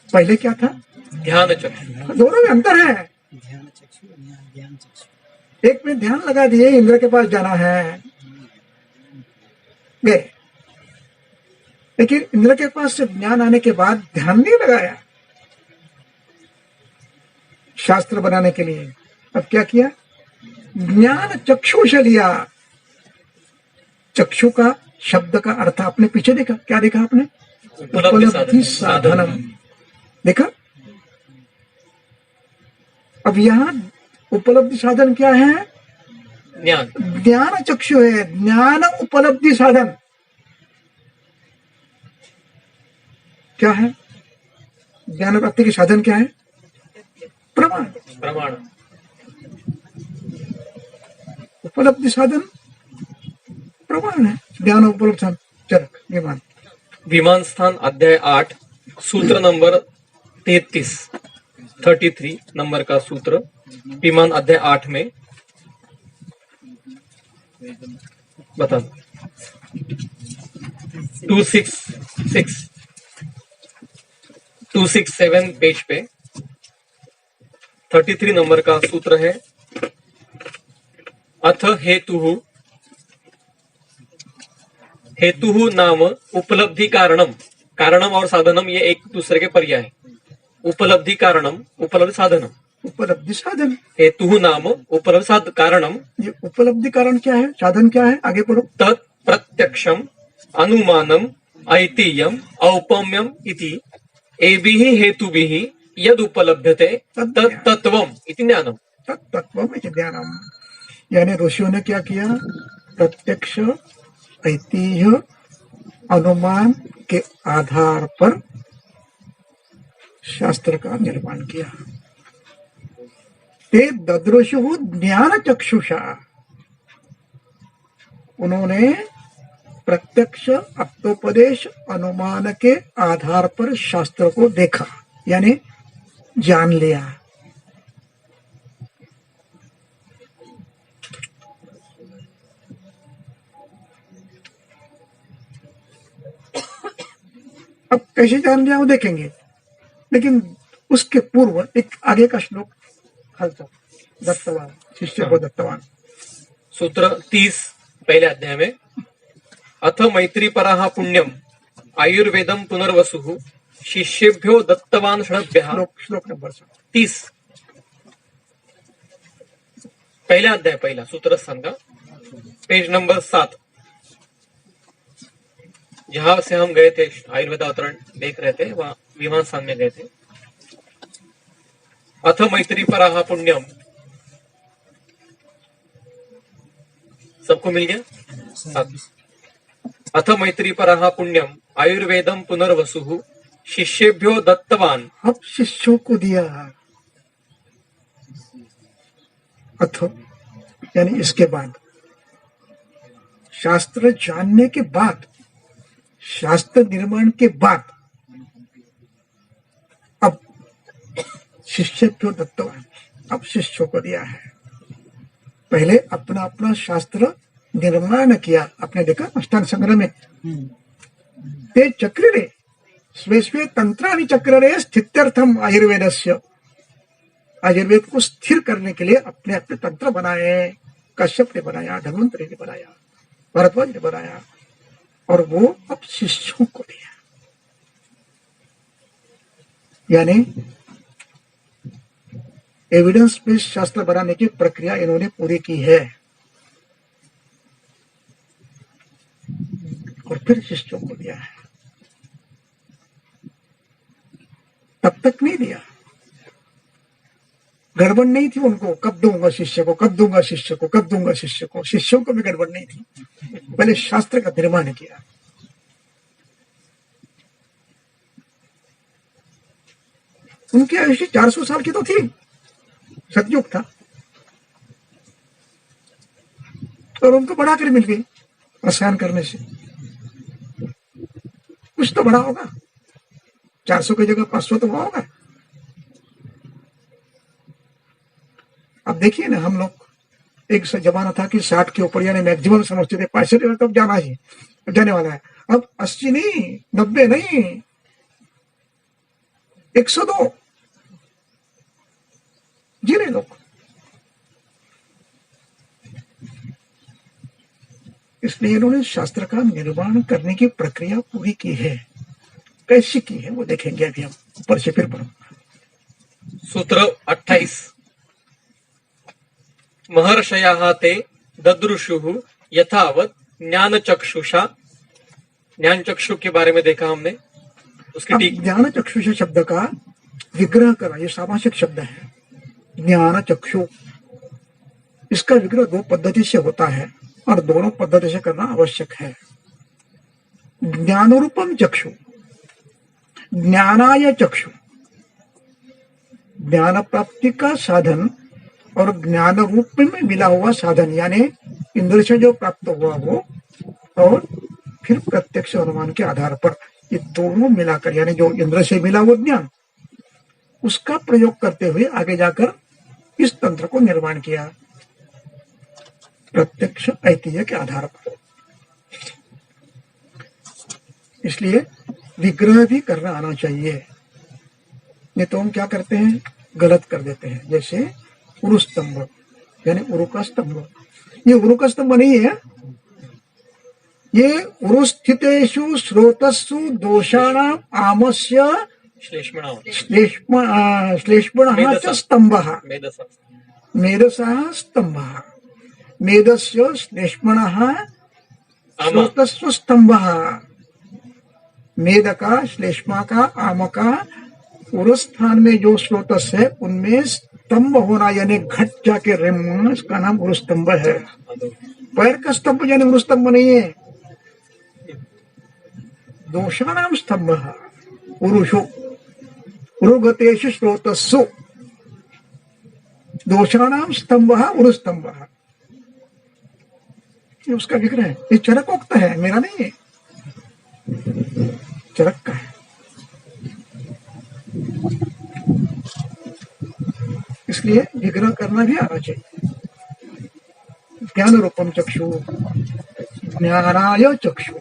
पहले क्या था? ध्यान चक्षु। दोनों में अंतर है। ध्यान चक्षु, ज्ञान चक्षु। एक में ध्यान लगा दिए, इंद्र के पास जाना है, गए, लेकिन इंद्र के पास से ज्ञान आने के बाद ध्यान नहीं लगाया शास्त्र बनाने के लिए। अब क्या किया? ज्ञान चक्षु से लिया। चक्षु का शब्द का अर्थ आपने पीछे देखा, क्या देखा आपने? उपलब्धि साधनम देखा। अब यहां उपलब्धि साधन क्या है? ज्ञान। ज्ञान चक्षु है, ज्ञान उपलब्धि साधन क्या है? ज्ञान प्राप्ति के साधन क्या है? प्रमाण। प्रमाण। उपलब्धि साधन प्रमाण है। ज्ञान उपलब्ध साधन चरक विमान। विमान स्थान अध्याय 8 सूत्र नंबर 33 नंबर का सूत्र विमान अध्याय 8 में बता 267 पेज पे 33 नंबर का सूत्र है। अथ हेतु नाम उपलब्धि कारणम। कारणम और साधनम ये एक दूसरे के पर्याय है। उपलब्धि कारणम, उपलब्धि साधनम। उपलब्धि साधन। हेतु नाम उपलब्ध कारणम ये उपलब्धि कारण क्या है, साधन क्या है, आगे पढ़ो। तत् प्रत्यक्षम अनुमानम ऐतिह्यम औपम्यम इति एभिः हेतुभिः यद उपलभ्यते तत् तत्वम इति ज्ञानम। तत्त्वम इति ज्ञानम, यानी ऋषियों ने क्या किया, प्रत्यक्ष ऐतिह्य अनुमान के आधार पर शास्त्र का निर्माण किया। ते ददृशु ज्ञान चक्षुषा, उन्होंने प्रत्यक्ष अर्थोपदेश अनुमान के आधार पर शास्त्र को देखा, यानी जान लिया। अब कैसे जान लिया वो देखेंगे, लेकिन उसके पूर्व एक आगे का श्लोक हल्का, दत्तवान शिष्य को दत्तवान। सूत्र 30 पहले अध्याय में अथ मैत्री पराः पुण्यम आयुर्वेदम पुनर्वसु शिष्येभ्यो दत्तवान षडभ्यः। श्लोक नंबर 30 पहला अध्याय, पहला सूत्र संघ, पेज नंबर 7, जहां से हम गए थे आयुर्वेद अवतरण देख रहे थे, वहां विमान स्थान में गए थे। अथ मैत्री पराः पुण्यम, सबको मिल गया। अथ मैत्री पराः पुण्यम आयुर्वेदम पुनर्वसु शिष्येभ्यो दत्तवान। अब शिष्यों को दिया, अथ यानी इसके बाद, शास्त्र जानने के बाद, शास्त्र निर्माण के बाद, अब शिष्येभ्यो दत्तवान, अब शिष्यों को दिया है। पहले अपना अपना शास्त्र निर्माण किया, आपने देखा अष्टांग संग्रह में, ते चक्रे स्वे स्वे तंत्राणि चक्ररे स्थित्यर्थम आयुर्वेदस्य, आयुर्वेद को स्थिर करने के लिए अपने अपने तंत्र बनाए। कश्यप ने बनाया, धन्वंतरि ने बनाया, भरद्वाज ने बनाया, और वो अब शिष्यों को दिया। यानी एविडेंस बेस्ड शास्त्र बनाने की प्रक्रिया इन्होंने पूरी की है, और फिर शिष्यों को दिया है। तब तक नहीं दिया, गड़बड़ नहीं थी उनको, कब दूंगा शिष्य को, कब दूंगा शिष्य को, कब दूंगा शिष्य को। शिष्यों को भी गड़बड़ नहीं थी, पहले शास्त्र का निर्माण किया। उनकी आयुष्य 400 साल की तो थी, सतयुग था, और उनको बढ़ाकर मिल गई रसायन करने से। कुछ तो बड़ा होगा, 400 की जगह 500 तो हुआ होगा। अब देखिए ना, हम लोग एक जमाना था कि 60 के ऊपर यानी मैक्सिमम समझते थे, 65 तक जाना ही जाने वाला है। अब 80 नहीं, 90 नहीं, 102 जी रहे लोग। इसलिए इन्होंने शास्त्र का निर्माण करने की प्रक्रिया पूरी की है। कैसी की है वो देखेंगे अभी हम, ऊपर से फिर पढ़ो। सूत्र 28 महर्षयाः ते ददृशुः यथावत् ज्ञान चक्षुषा। ज्ञान चक्षु के बारे में देखा हमने, उसकी टीक। ज्ञान चक्षुष शब्द का विग्रह करा, ये सामासिक शब्द है। ज्ञान चक्षु, इसका विग्रह 2 पद्धति से होता है, और दोनों पद्धति से करना आवश्यक है। ज्ञानरूपम चक्षु, ज्ञानाय चक्षु, ज्ञान प्राप्ति का साधन और ज्ञान रूप में मिला हुआ साधन, यानी इंद्र से जो प्राप्त हुआ वो, और फिर प्रत्यक्ष अनुमान के आधार पर, ये दोनों मिलाकर, यानी जो इंद्र से मिला वो ज्ञान, उसका प्रयोग करते हुए आगे जाकर इस तंत्र को निर्माण किया प्रत्यक्ष ऐतिह्य के आधार पर। इसलिए विग्रह भी करना आना चाहिए, नहीं तो हम क्या करते हैं, गलत कर देते हैं। जैसे उरुस्तंभ यानी उरु का स्तंभ, ये उरु का स्तंभ नहीं है, ये उरुस्थितेषु स्रोतस्सु दोषाणाम आमस्य श्लेष्मणः च स्तम्भः मेधस मेधसः स्तम्भः मेधस्य श्लेष्मणः स्रोतस्व स्तंभः मेध का श्लेष्मा का आम का उस स्थान में जो स्रोतस है उनमें स्तंभ होना यानी घट जाके रेम इसका नाम उरुस्तंभ है। पैर का स्तंभ यानी उरुस्तंभ नहीं है। दोषाणाम स्तंभ उरुषो उरुगतेषु स्रोतस्सु दोषाणाम स्तंभ उरुस्तंभ ये उसका विग्रह है। ये चरकोक्त है, मेरा नहीं है, चरक का है। इसलिए विग्रह करना भी आना चाहिए। ज्ञान रूपम चक्षु ज्ञानाय चक्षु।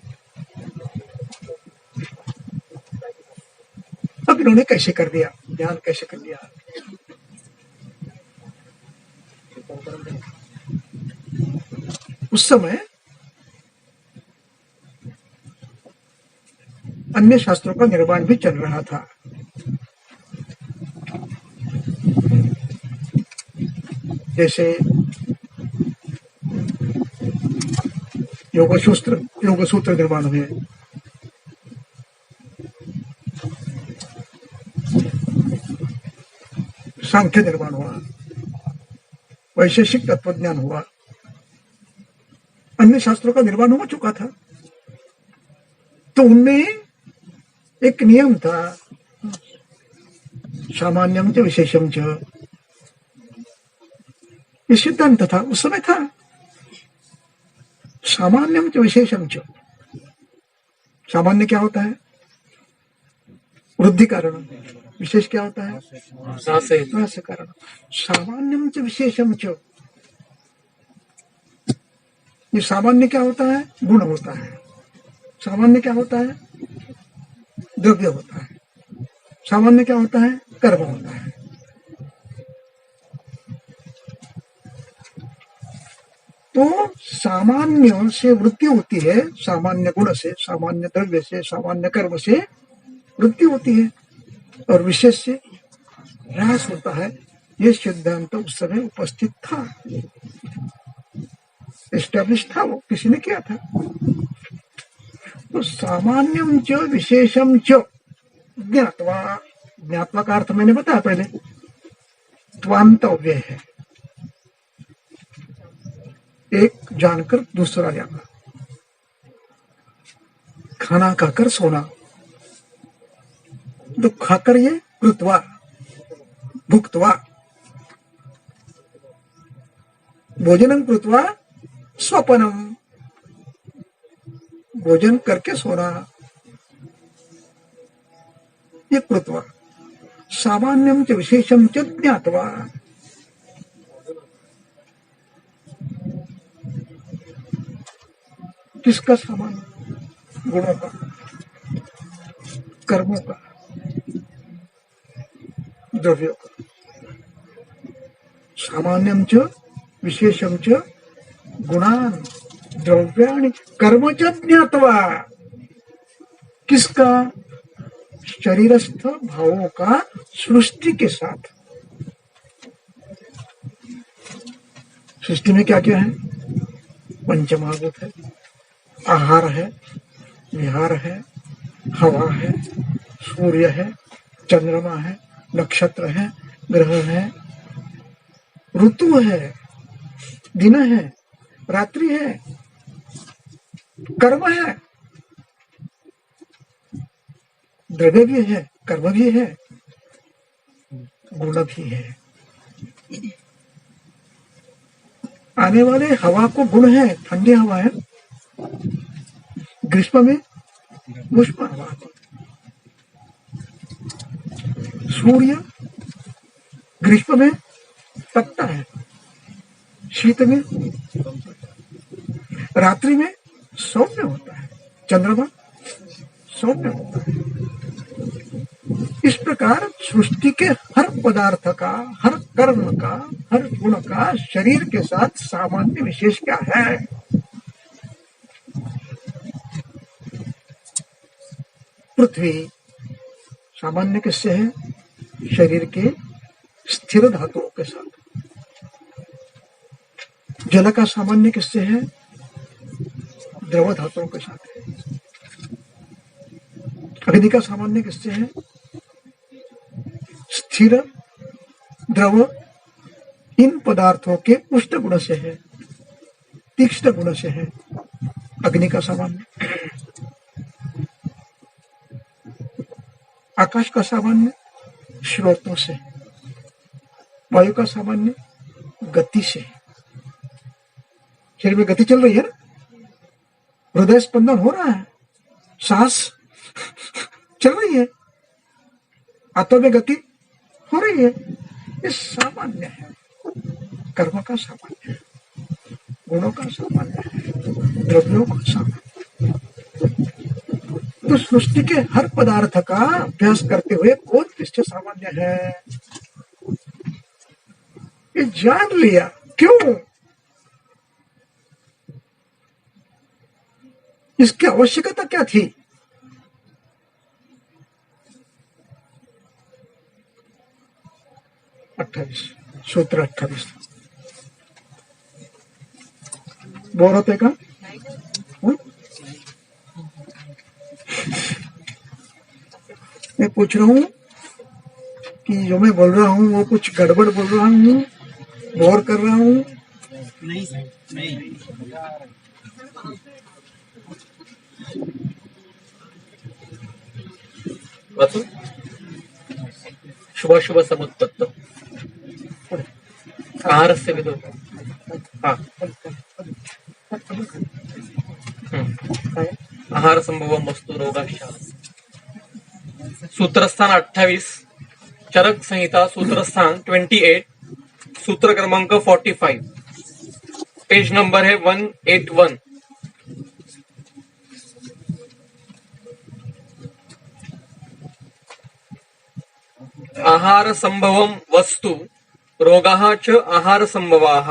अब इन्होंने कैसे कर दिया, ज्ञान कैसे कर दिया। उस समय अन्य शास्त्रों का निर्माण भी चल रहा था। जैसे योग सूत्र निर्माण हुए, सांख्य निर्माण हुआ, वैशेषिक तत्वज्ञान हुआ, अन्य शास्त्रों का निर्माण हो चुका था। तो उनमें एक नियम था, सामान्यम च विशेषम च, ये सिद्धांत था उस समय था। सामान्यम च विशेषम च, सामान्य क्या होता है? वृद्धि कारण। विशेष क्या होता है? नाश कारण। सामान्यम च विशेषम च, ये सामान्य क्या होता है? गुण होता है। सामान्य क्या होता है? द्रव्य होता है। सामान्य क्या होता है? कर्म होता है। तो सामान्य से वृत्ति होती है, सामान्य गुण से, सामान्य द्रव्य से, सामान्य कर्म से वृत्ति होती है, और विशेष से ह्रास होता है। ये सिद्धांत उस समय उपस्थित था, एस्टैब्लिश था, वो किसी ने किया था। तो सामान्यम च विशेषम च ज्ञात्वा, ज्ञात्वा का अर्थ मैंने बताया पहले, त्वांतव्य है, एक जानकर दूसरा जाना। खाना खाकर सोना, तो खाकर ये कृत्वा भुक्त्वा, भोजनम कृत्वा स्वपनम, भोजन करके सोना, ये कृत्वा। सामान्यम च विशेषम च ज्ञात्वा, किसका सामान्य? गुणों का, कर्मों का, द्रव्यों का। सामान्यम च विशेषम च गुणान द्रव्याणि कर्म च ज्ञात्वा, किसका? शरीरस्थ भावों का सृष्टि के साथ। सृष्टि में क्या क्या है? पंचमहाभूत है, आहार है, विहार है, हवा है, सूर्य है, चंद्रमा है, नक्षत्र है, ग्रह है, ऋतु है, दिन है, रात्रि है, कर्म है, द्रव्य भी है, कर्म भी है, गुण भी है। आने वाले हवा को गुण है, ठंडी हवा है, ग्रीष्म में उष्ण हवा। सूर्य ग्रीष्म में तपता है, शीत में, रात्रि में सौम्य होता है, चंद्रमा सौम्य होता है। इस प्रकार सृष्टि के हर पदार्थ का, हर कर्म का, हर गुण का शरीर के साथ सामान्य विशेष क्या है? पृथ्वी सामान्य किससे है? शरीर के स्थिर धातुओं के साथ। जल का सामान्य किससे है? द्रव धातुओं के साथ है। अग्नि का सामान्य किससे है? स्थिर द्रव इन पदार्थों के उष्ण गुण से है, तीक्ष्ण गुण से है अग्नि का सामान्य। आकाश का सामान्य स्रोतों से, वायु का सामान्य गति से। शरीर में गति चल रही है ना, हृदय स्पंदन हो रहा है, सांस चल रही है, हाथों में गति हो रही है, ये सामान्य है। कर्म का सामान्य है, गुणों का सामान्य है, द्रव्यों का सामान्य। तो सृष्टि के हर पदार्थ का अभ्यास करते हुए कौन किससे सामान्य है, ये जान लिया। क्यों? इसकी आवश्यकता क्या थी? सूत्र 28 बोर होते का? मैं पूछ रहा हूं कि जो मैं बोल रहा हूं वो कुछ गड़बड़ बोल रहा हूं, बोर कर रहा हूं? नहीं सर, नहीं। वाचू? शुभाशुभ समुत्पत्त आहारस्य विदो। हाँ, आहार संभवम वस्तु रोगाश्च। सूत्रस्थान 28, चरक संहिता सूत्रस्थान 28, सूत्र क्रमांक 45, पेज नंबर है 181। आहार संभवम वस्तु रोगाः च आहार संभवाः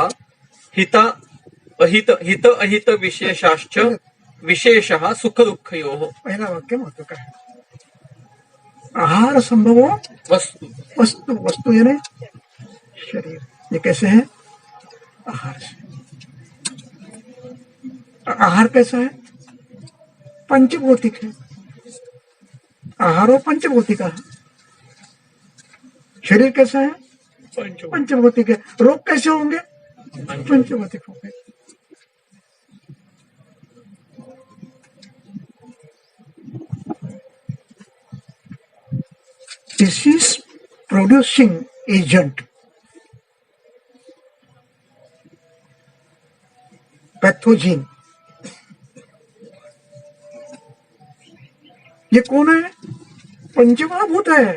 हित अहित अहित विशेषाश्च विशेषः सुख दुःखयोः। पहला वाक्य महत्व का है। आहार संभवो वस्तु, वस्तु वस्तु यानी शरीर। ये कैसे है? आहार से। आहार कैसा है? पंचभौतिक है। आहारो पंचभौतिका है। शरीर कैसा है? पंचभौतिक है। रोग कैसे होंगे? पंचभौतिक होंगे। disease producing agent, पैथोजीन, ये कौन है? पंचमहाभूत है।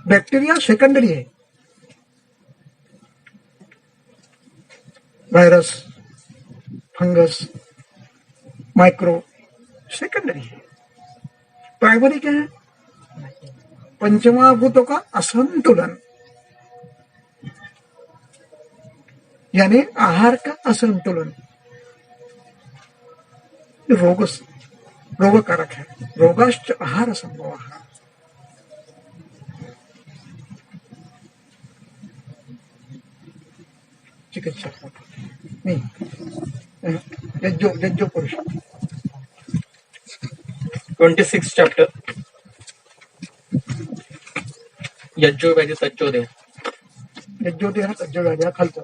बैक्टीरिया सेकेंडरी है, वायरस, फंगस, माइक्रो सेकेंडरी है। प्राइमरी क्या है? पंचमहाभूतों का असंतुलन, यानी आहार का असंतुलन रोग कारक है। रोगाश्च आहार संभवः। चिकित्सा नहीं, यज्जो पुरुष 26 चैप्टर यज्जो वैद्य तज्जो देव। यज्जो देह तज्जो वैद्य खालचं।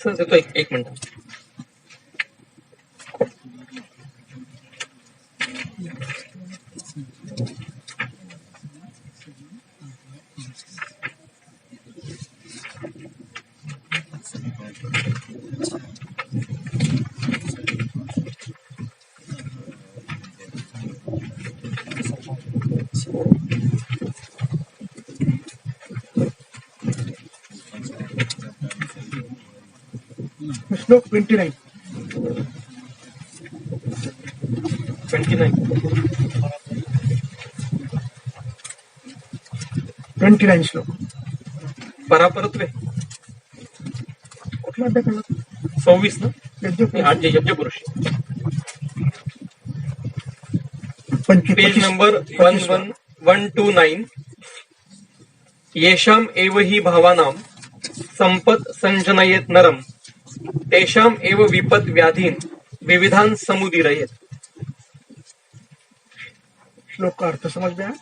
सर देतो एक मिनिट। श्लोक 29। 29 श्लोक परापरत्वे कुठला अध्याय कळला? 26 ना यज्ञोपवीत. आज यज्ञपुरुष 25 पेज नंबर 11129 येषाम एव हि भावानां संपत् संजनयेत नरम तेषाम एव विपद व्याधीन विविधान समुदीरयेत। श्लोक का अर्थ समझ में आया?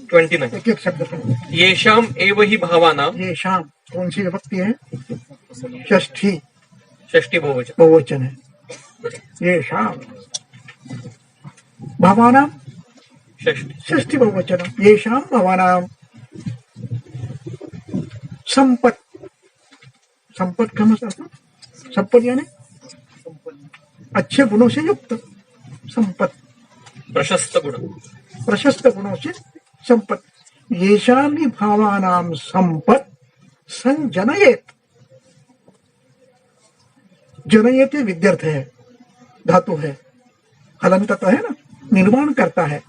29 एक एक शब्द पढ़ो। येषाम एव हि भावानां ये शाम कौन सी विभक्ति है? षष्ठी षष्ठी बहुवचन बहुवचन है। ये शाम भावानाम षष्ठी षष्ठी बहुवचन। ये शाम भावानाम संपत संपत का मतलब संपत यानी अच्छे गुणों से युक्त संपत, प्रशस्त गुण प्रशस्त गुणों से संपत। येषाम ही भावानाम संपत संजनयेत। जनयेत ये विद्यर्थ है, धातु है, हलंत है ना, निर्माण करता है,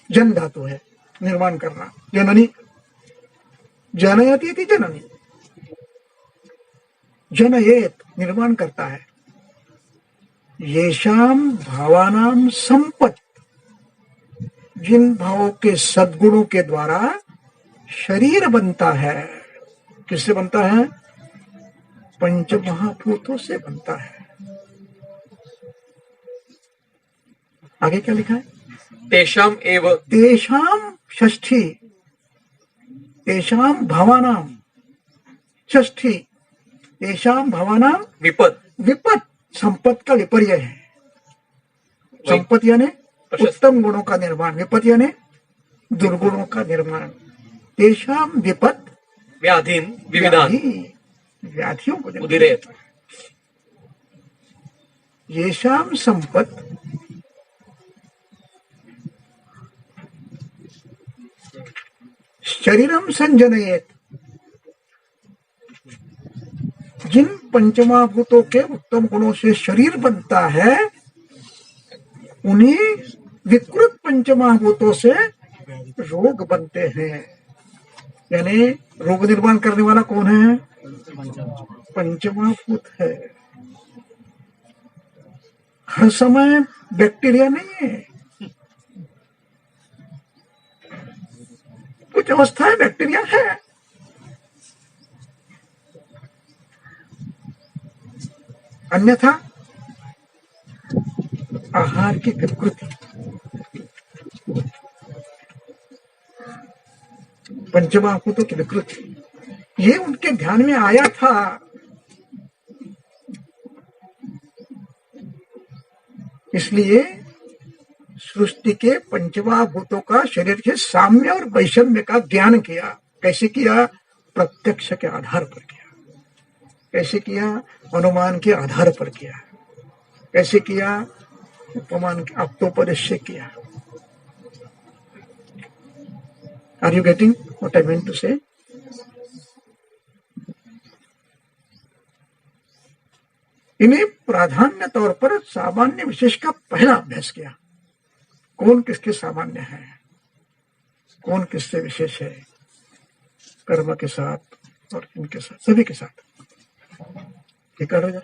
जन धातु है, निर्माण करना। जननी जनयति थी, जननी जनयेत निर्माण करता है। येषाम भावानाम संपत जिन भावों के सद्गुणों के द्वारा शरीर बनता है। किससे बनता है? पंच महाभूतों से बनता है। आगे क्या लिखा है? तेषाम एव तेषाम षष्ठी, तेषाम भावानाम षष्ठी, तेषाम भावानाम विपद विपत। संपत का विपर्य है। वही। संपत यानी प्रशस्त। उत्तम गुणों का निर्माण, विपत यानी दुर्गुणों का निर्माण। तेषाम विपत व्याधीन विविधान व्याधियों को उदीरयेत। येषाम संपत शरीरम संजनयेत। जिन पंचमहाभूतों के उत्तम गुणों से शरीर बनता है, उन्हीं विकृत पंचमहाभूतों से रोग बनते हैं। यानी रोग निर्माण करने वाला कौन है? पंचमहाभूत है। हर समय बैक्टीरिया नहीं है, कुछ अवस्थाएं बैक्टीरिया है। अन्यथा आहार की विकृति, पंचमहाभूतों की विकृति, ये उनके ध्यान में आया था। इसलिए सृष्टि के पंचमहाभूतों का शरीर के साम्य और वैषम्य का ज्ञान किया। कैसे किया? प्रत्यक्ष के आधार पर किया। कैसे किया? अनुमान के आधार पर किया। कैसे किया? उपमान के आप्तोपदेश से किया। Are you getting what I mean to say? इन्हें प्राधान्य तौर पर सामान्य विशेष का पहला अभ्यास किया। कौन किसके सामान्य है, कौन किससे विशेष है, कर्म के साथ और इनके साथ, सभी के साथ। ठीक है जा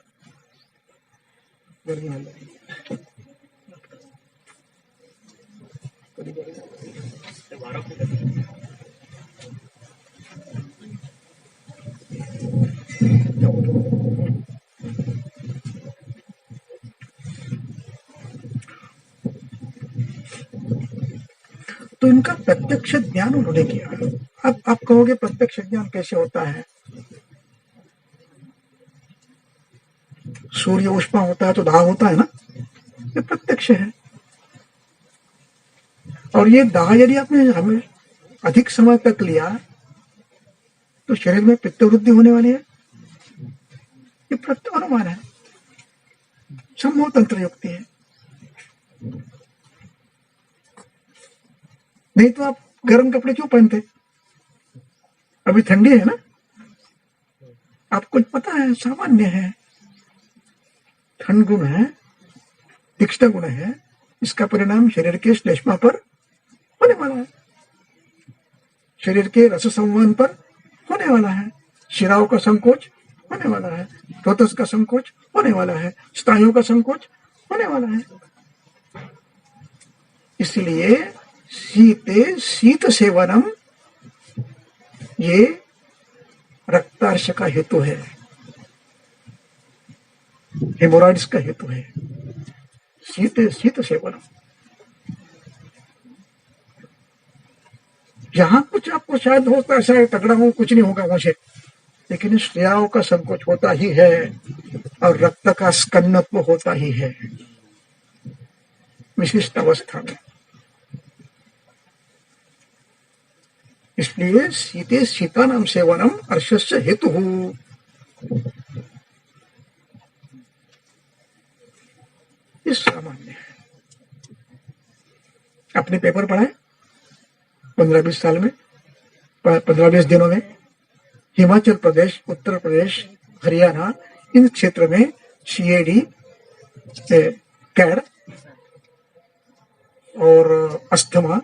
तो इनका प्रत्यक्ष ज्ञान उन्होंने किया। अब आप कहोगे प्रत्यक्ष ज्ञान कैसे होता है? सूर्य उष्मा होता है तो दाह होता है ना, ये प्रत्यक्ष है। और ये दाह यदि आपने हमें अधिक समय तक लिया तो शरीर में पित्त वृद्धि होने वाली है, ये प्रत्यक्ष अनुमान है, सम्मोह तंत्र युक्ति है। नहीं तो आप गर्म कपड़े क्यों पहनते? अभी ठंडी है ना, आपको पता है, सामान्य है, ठंड गुण है, तीक्ष्ण गुण है, इसका परिणाम शरीर के श्लेष्मा पर होने वाला है, शरीर के रस संवहन पर होने वाला है, शिराओं का संकोच होने वाला है, रोतस का संकोच होने वाला है, स्नायुओं का संकोच होने वाला है। इसलिए शीत सेवनम ये रक्तार्श का हेतु है, हेमोरॉइड्स का हेतु है, शीत सेवनम। यहां कुछ आपको शायद होता है, शायद तगड़ा हूं, कुछ नहीं होगा मुझे, लेकिन श्रेयाओं का संकोच होता ही है और रक्त का स्कन्नत्व होता ही है विशिष्ट अवस्था में। इसलिए शीते शीतानाम सेवनम अर्शस्य हेतु। इस सामान्य है। अपने पेपर पढ़ाए 15-20 साल में, 15-20 दिनों में हिमाचल प्रदेश, उत्तर प्रदेश, हरियाणा, इन क्षेत्र में सीएडी, कैड और अस्थमा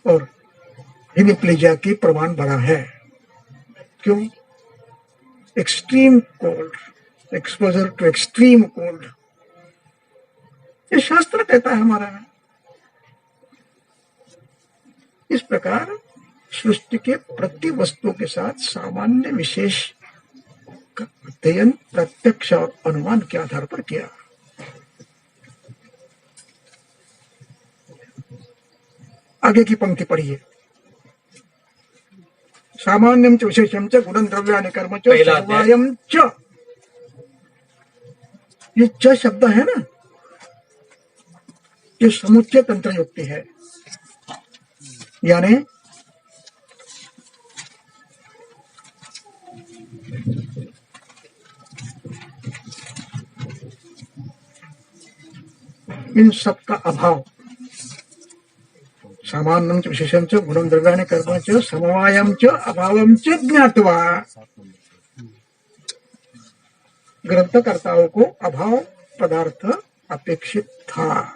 और हिमिप्लेजिया की प्रमाण बढ़ा है। क्यों? Extreme cold, exposure to extreme cold, ये शास्त्र कहता है हमारा। इस प्रकार सृष्टि के प्रति वस्तु के साथ सामान्य विशेष का अध्ययन प्रत्यक्ष और अनुमान के आधार पर किया। आगे की पंक्ति पढ़िए। सामान्यम च विशेषम च गुणं द्रव्यानि कर्म च समवायम च। ये च शब्द है ना, ये समुच्चय तंत्र युक्ति है, यानी इन सब का अभाव, सामान्यम च विशेषम च गुणं द्रव्यानि कर्म च समवायम च अभावम च ज्ञात्वा। ग्रंथकर्ताओं को अभाव पदार्थ अपेक्षित था,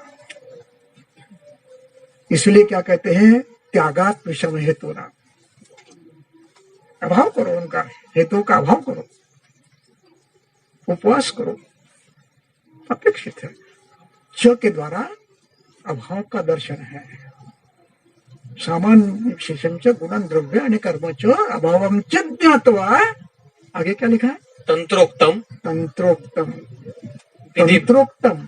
इसलिए क्या कहते हैं, त्यागात विषम हेतु ना। अभाव करो, उनका हेतु का अभाव करो, उपवास करो, अपेक्षित है। च के द्वारा अभाव का दर्शन है। सामान्य विशेषम च गुणं द्रव्यानि कर्म च अभावम च ज्ञात्वा। आगे क्या लिखा है? तंत्रोक्तम, तंत्रोक्तम, तंत्रोक्तम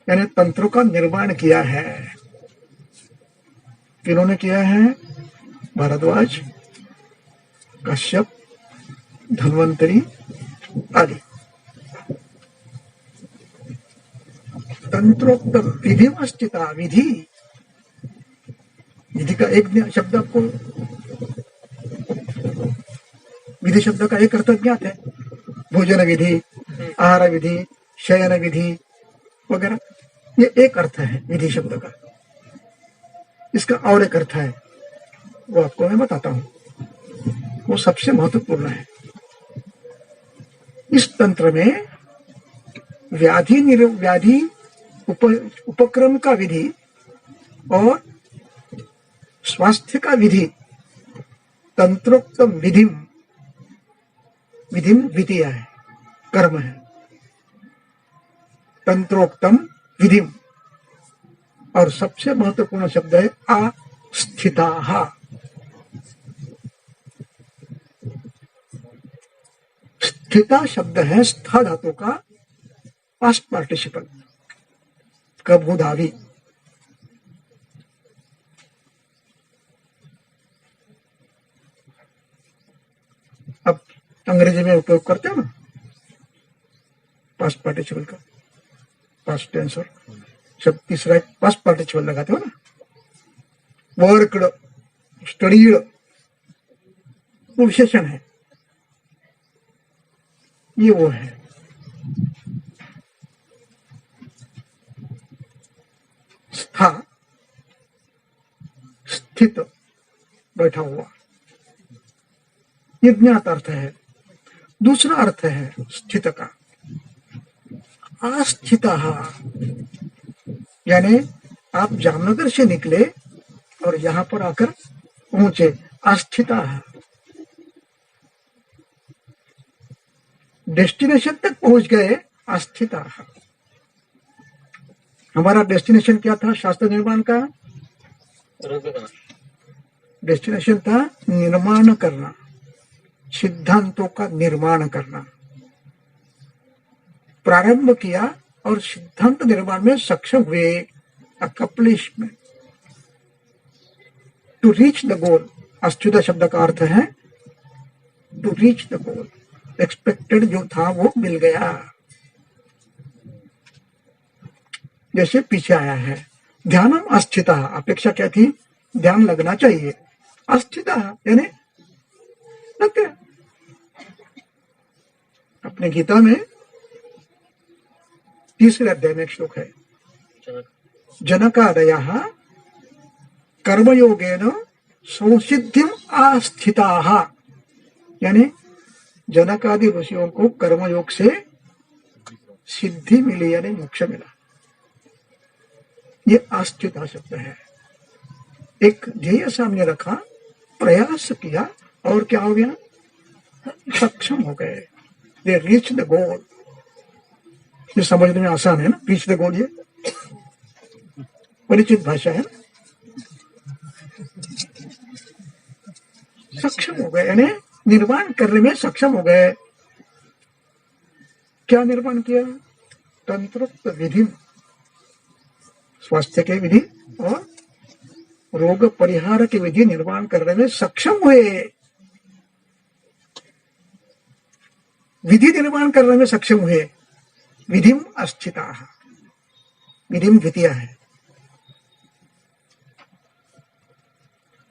यानी तंत्रों का निर्माण किया है। किन्होंने किया है? भारद्वाज, कश्यप, धन्वंतरी आदि। तंत्रोक्तम विधिमस्थिता, विधि, विधि का एक शब्द आपको, विधि शब्द का एक अर्थ ज्ञात है, भोजन विधि, आहार विधि, शयन विधि वगैरह, ये एक अर्थ है विधि शब्द का। इसका और एक अर्थ है, वो आपको मैं बताता हूं, वो सबसे महत्वपूर्ण है। इस तंत्र में व्याधि उपक्रम का विधि और स्वास्थ्य का विधि, तंत्रोक्तम विधिम द्वितीय है, कर्म है। तंत्रोक्तम विधिम, और सबसे महत्वपूर्ण शब्द है आस्थिताः। स्थिता शब्द है स्था धातु का पास्ट पार्टिसिपल, कभूधावी। अब अंग्रेजी में उपयोग करते हो ना पास्ट पार्टिसिपल का, पास्ट टेंस, और सब तीसरा एक पास्ट पार्टिसिपल लगाते हो ना, वर्कड, स्टडीड, वो विशेषण है, ये वो है। स्था, स्थित, बैठा हुआ, ये ज्ञात अर्थ है। दूसरा अर्थ है स्थित का, आस्थित, यानी आप जामनगर से निकले और यहां पर आकर पहुंचे, आस्थित, डेस्टिनेशन तक पहुंच गए, आस्थित। हमारा डेस्टिनेशन क्या था शास्त्र निर्माण का? डेस्टिनेशन था निर्माण करना, सिद्धांतों का निर्माण करना। प्रारंभ किया और सिद्धांत निर्माण में सक्षम हुए, accomplishment, to reach the goal. अस्थ्युता शब्द का अर्थ है to reach the goal, expected जो था वो मिल गया। जैसे पीछे आया है, ध्यानम अस्थिता, अपेक्षा क्या थी? ध्यान लगना चाहिए। अस्थिता यानी लग गया। अपने गीता में 3रे अध्याय में एक श्लोक है, जनकादयः कर्मयोगेन संसिद्धिम आस्थिताः, यानी जनकादि ऋषियों को कर्मयोग से सिद्धि मिली यानी मोक्ष मिला। ये आस्थिता शब्द है। एक ध्येय सामने रखा, प्रयास किया और क्या हो गया? सक्षम हो गए। दे रीच द गोल। ये समझने में आसान है ना, रीच द गोल, ये परिचित भाषा है ना। सक्षम हो गए यानी निर्माण करने में सक्षम हो गए। क्या निर्माण किया? तंत्रोक्त विधि, स्वास्थ्य के विधि और रोग परिहार के विधि निर्माण करने में सक्षम हुए। विधि निर्माण करने में सक्षम हुए। विधिम अस्थिता, विधिम द्वितीय है।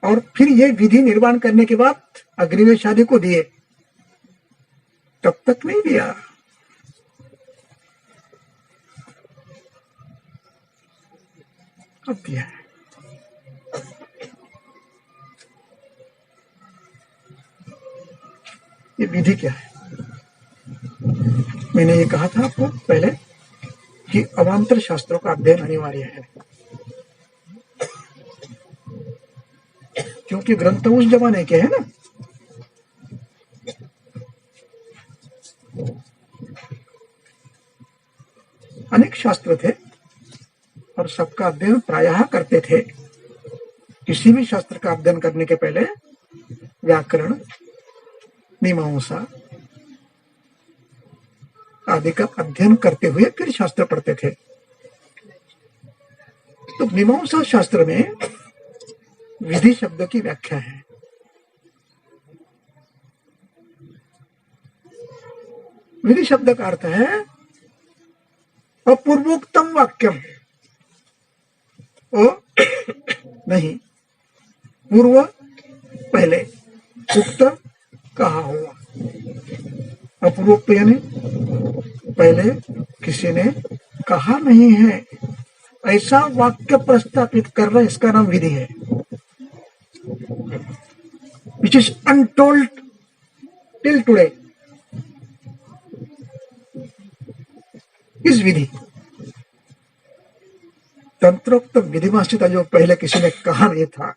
और फिर ये विधि निर्माण करने के बाद अग्निवेश आदि को दिए, तब तक नहीं दिया। अब दिया है। ये विधि क्या है? मैंने ये कहा था आपको पहले कि अवांतर शास्त्रों का अध्ययन अनिवार्य है, क्योंकि ग्रंथ उस जमाने के हैं ना। अनेक शास्त्र थे और सबका अध्ययन प्रायः करते थे। किसी भी शास्त्र का अध्ययन करने के पहले व्याकरण, मीमांसा आदि का अध्ययन करते हुए फिर शास्त्र पढ़ते थे। तो मीमांसा शास्त्र में विधि शब्द की व्याख्या है। विधि शब्द का अर्थ है अपूर्वोक्तम वाक्यम, ओ नहीं, पूर्व पहले, उक्त कहा हुआ। अपूर्वोक्त यानी पहले किसी ने कहा नहीं है, ऐसा वाक्य प्रस्तापित करना, इसका नाम विधि है। Which is untold till today, इस विधि। तंत्रोक्त विधिमाश्रिता जो पहले किसी ने कहा नहीं था,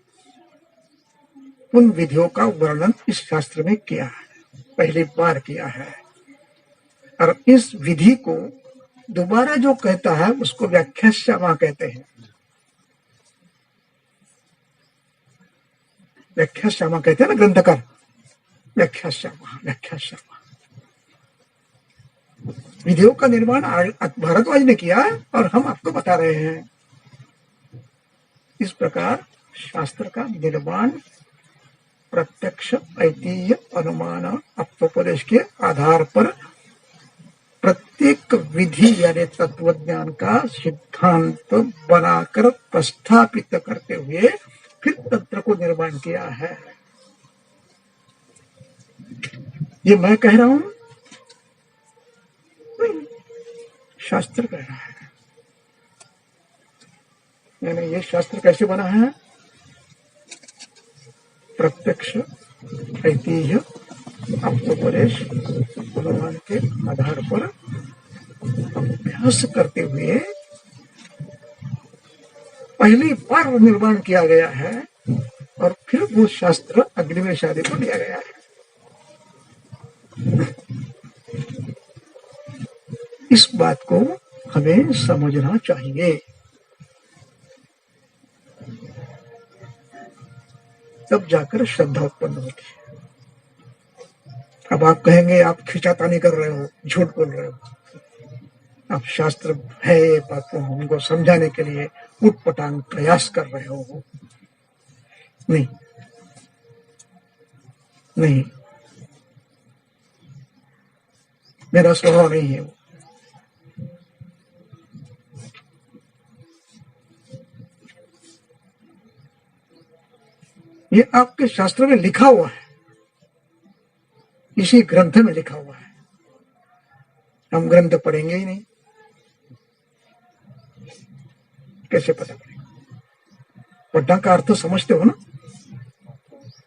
उन विधियों का वर्णन इस शास्त्र में किया है, पहली बार किया है। और इस विधि को दोबारा जो कहता है उसको व्याख्याश्यामा कहते हैं। व्याख्याश्यामा कहते हैं ना ग्रंथकार, व्याख्याश्यामा, व्याख्याश्यामा। विधियों का निर्माण भारद्वाज ने किया और हम आपको बता रहे हैं। इस प्रकार शास्त्र का निर्माण प्रत्यक्ष, ऐतिह्य, अनुमान, अप्रोपदेश के आधार पर प्रत्येक विधि यानी तत्वज्ञान का सिद्धांत बनाकर प्रस्थापित करते हुए फिर तंत्र को निर्माण किया है। ये मैं कह रहा हूं, शास्त्र कह रहा है। यानी ये शास्त्र कैसे बना है? प्रत्यक्ष, ऐतिह्य, आत्मोपदेश अनुमान के आधार पर अभ्यास करते हुए पहली बार निर्माण किया गया है और फिर वो शास्त्र अग्निवेश आदि को दिया गया है। इस बात को हमें समझना चाहिए। तब जाकर श्रद्धा उत्पन्न होती है। अब आप कहेंगे आप खिंचातानी कर रहे हो, झूठ बोल रहे हो, आप शास्त्र है ये बात को हमको समझाने के लिए उटपटांग प्रयास कर रहे हो। नहीं नहीं, मेरा स्वभाव नहीं है वो। ये आपके शास्त्र में लिखा हुआ है, इसी ग्रंथ में लिखा हुआ है। हम ग्रंथ पढ़ेंगे ही नहीं, कैसे पता पड़ेगा? पढ़ना का अर्थ समझते हो ना,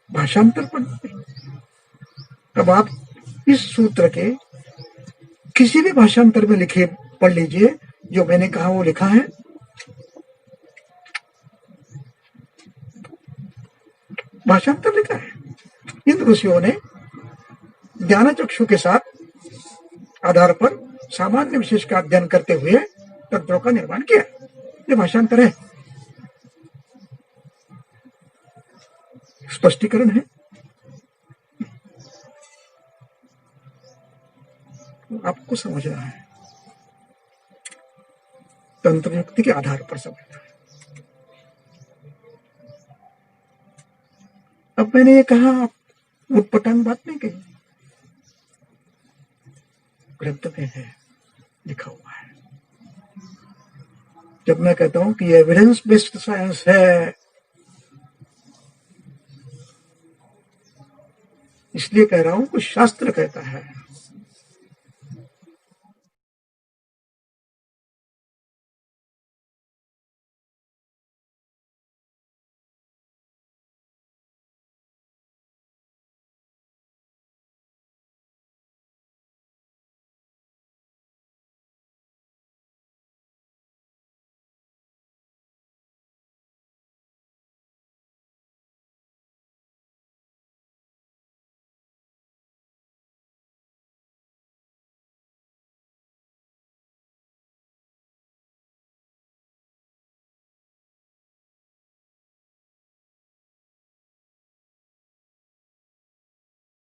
भाषांतर पढ़ते। अब आप इस सूत्र के किसी भी भाषांतर में लिखे पढ़ लीजिए, जो मैंने कहा वो लिखा है। भाषांतर लिखा है। इन ऋषियों ने ज्ञान चक्षु के साथ आधार पर सामान्य विशेष का अध्ययन करते हुए तंत्रों का निर्माण किया। ये भाषांतर है, स्पष्टीकरण है। आपको समझना है, तंत्र युक्ति के आधार पर समझना है। अब मैंने ये कहा, आप उटपटांग बात नहीं कही, ग्रंथ में है, लिखा हुआ है। जब मैं कहता हूं कि एविडेंस बेस्ड साइंस है, इसलिए कह रहा हूं कि शास्त्र कहता है।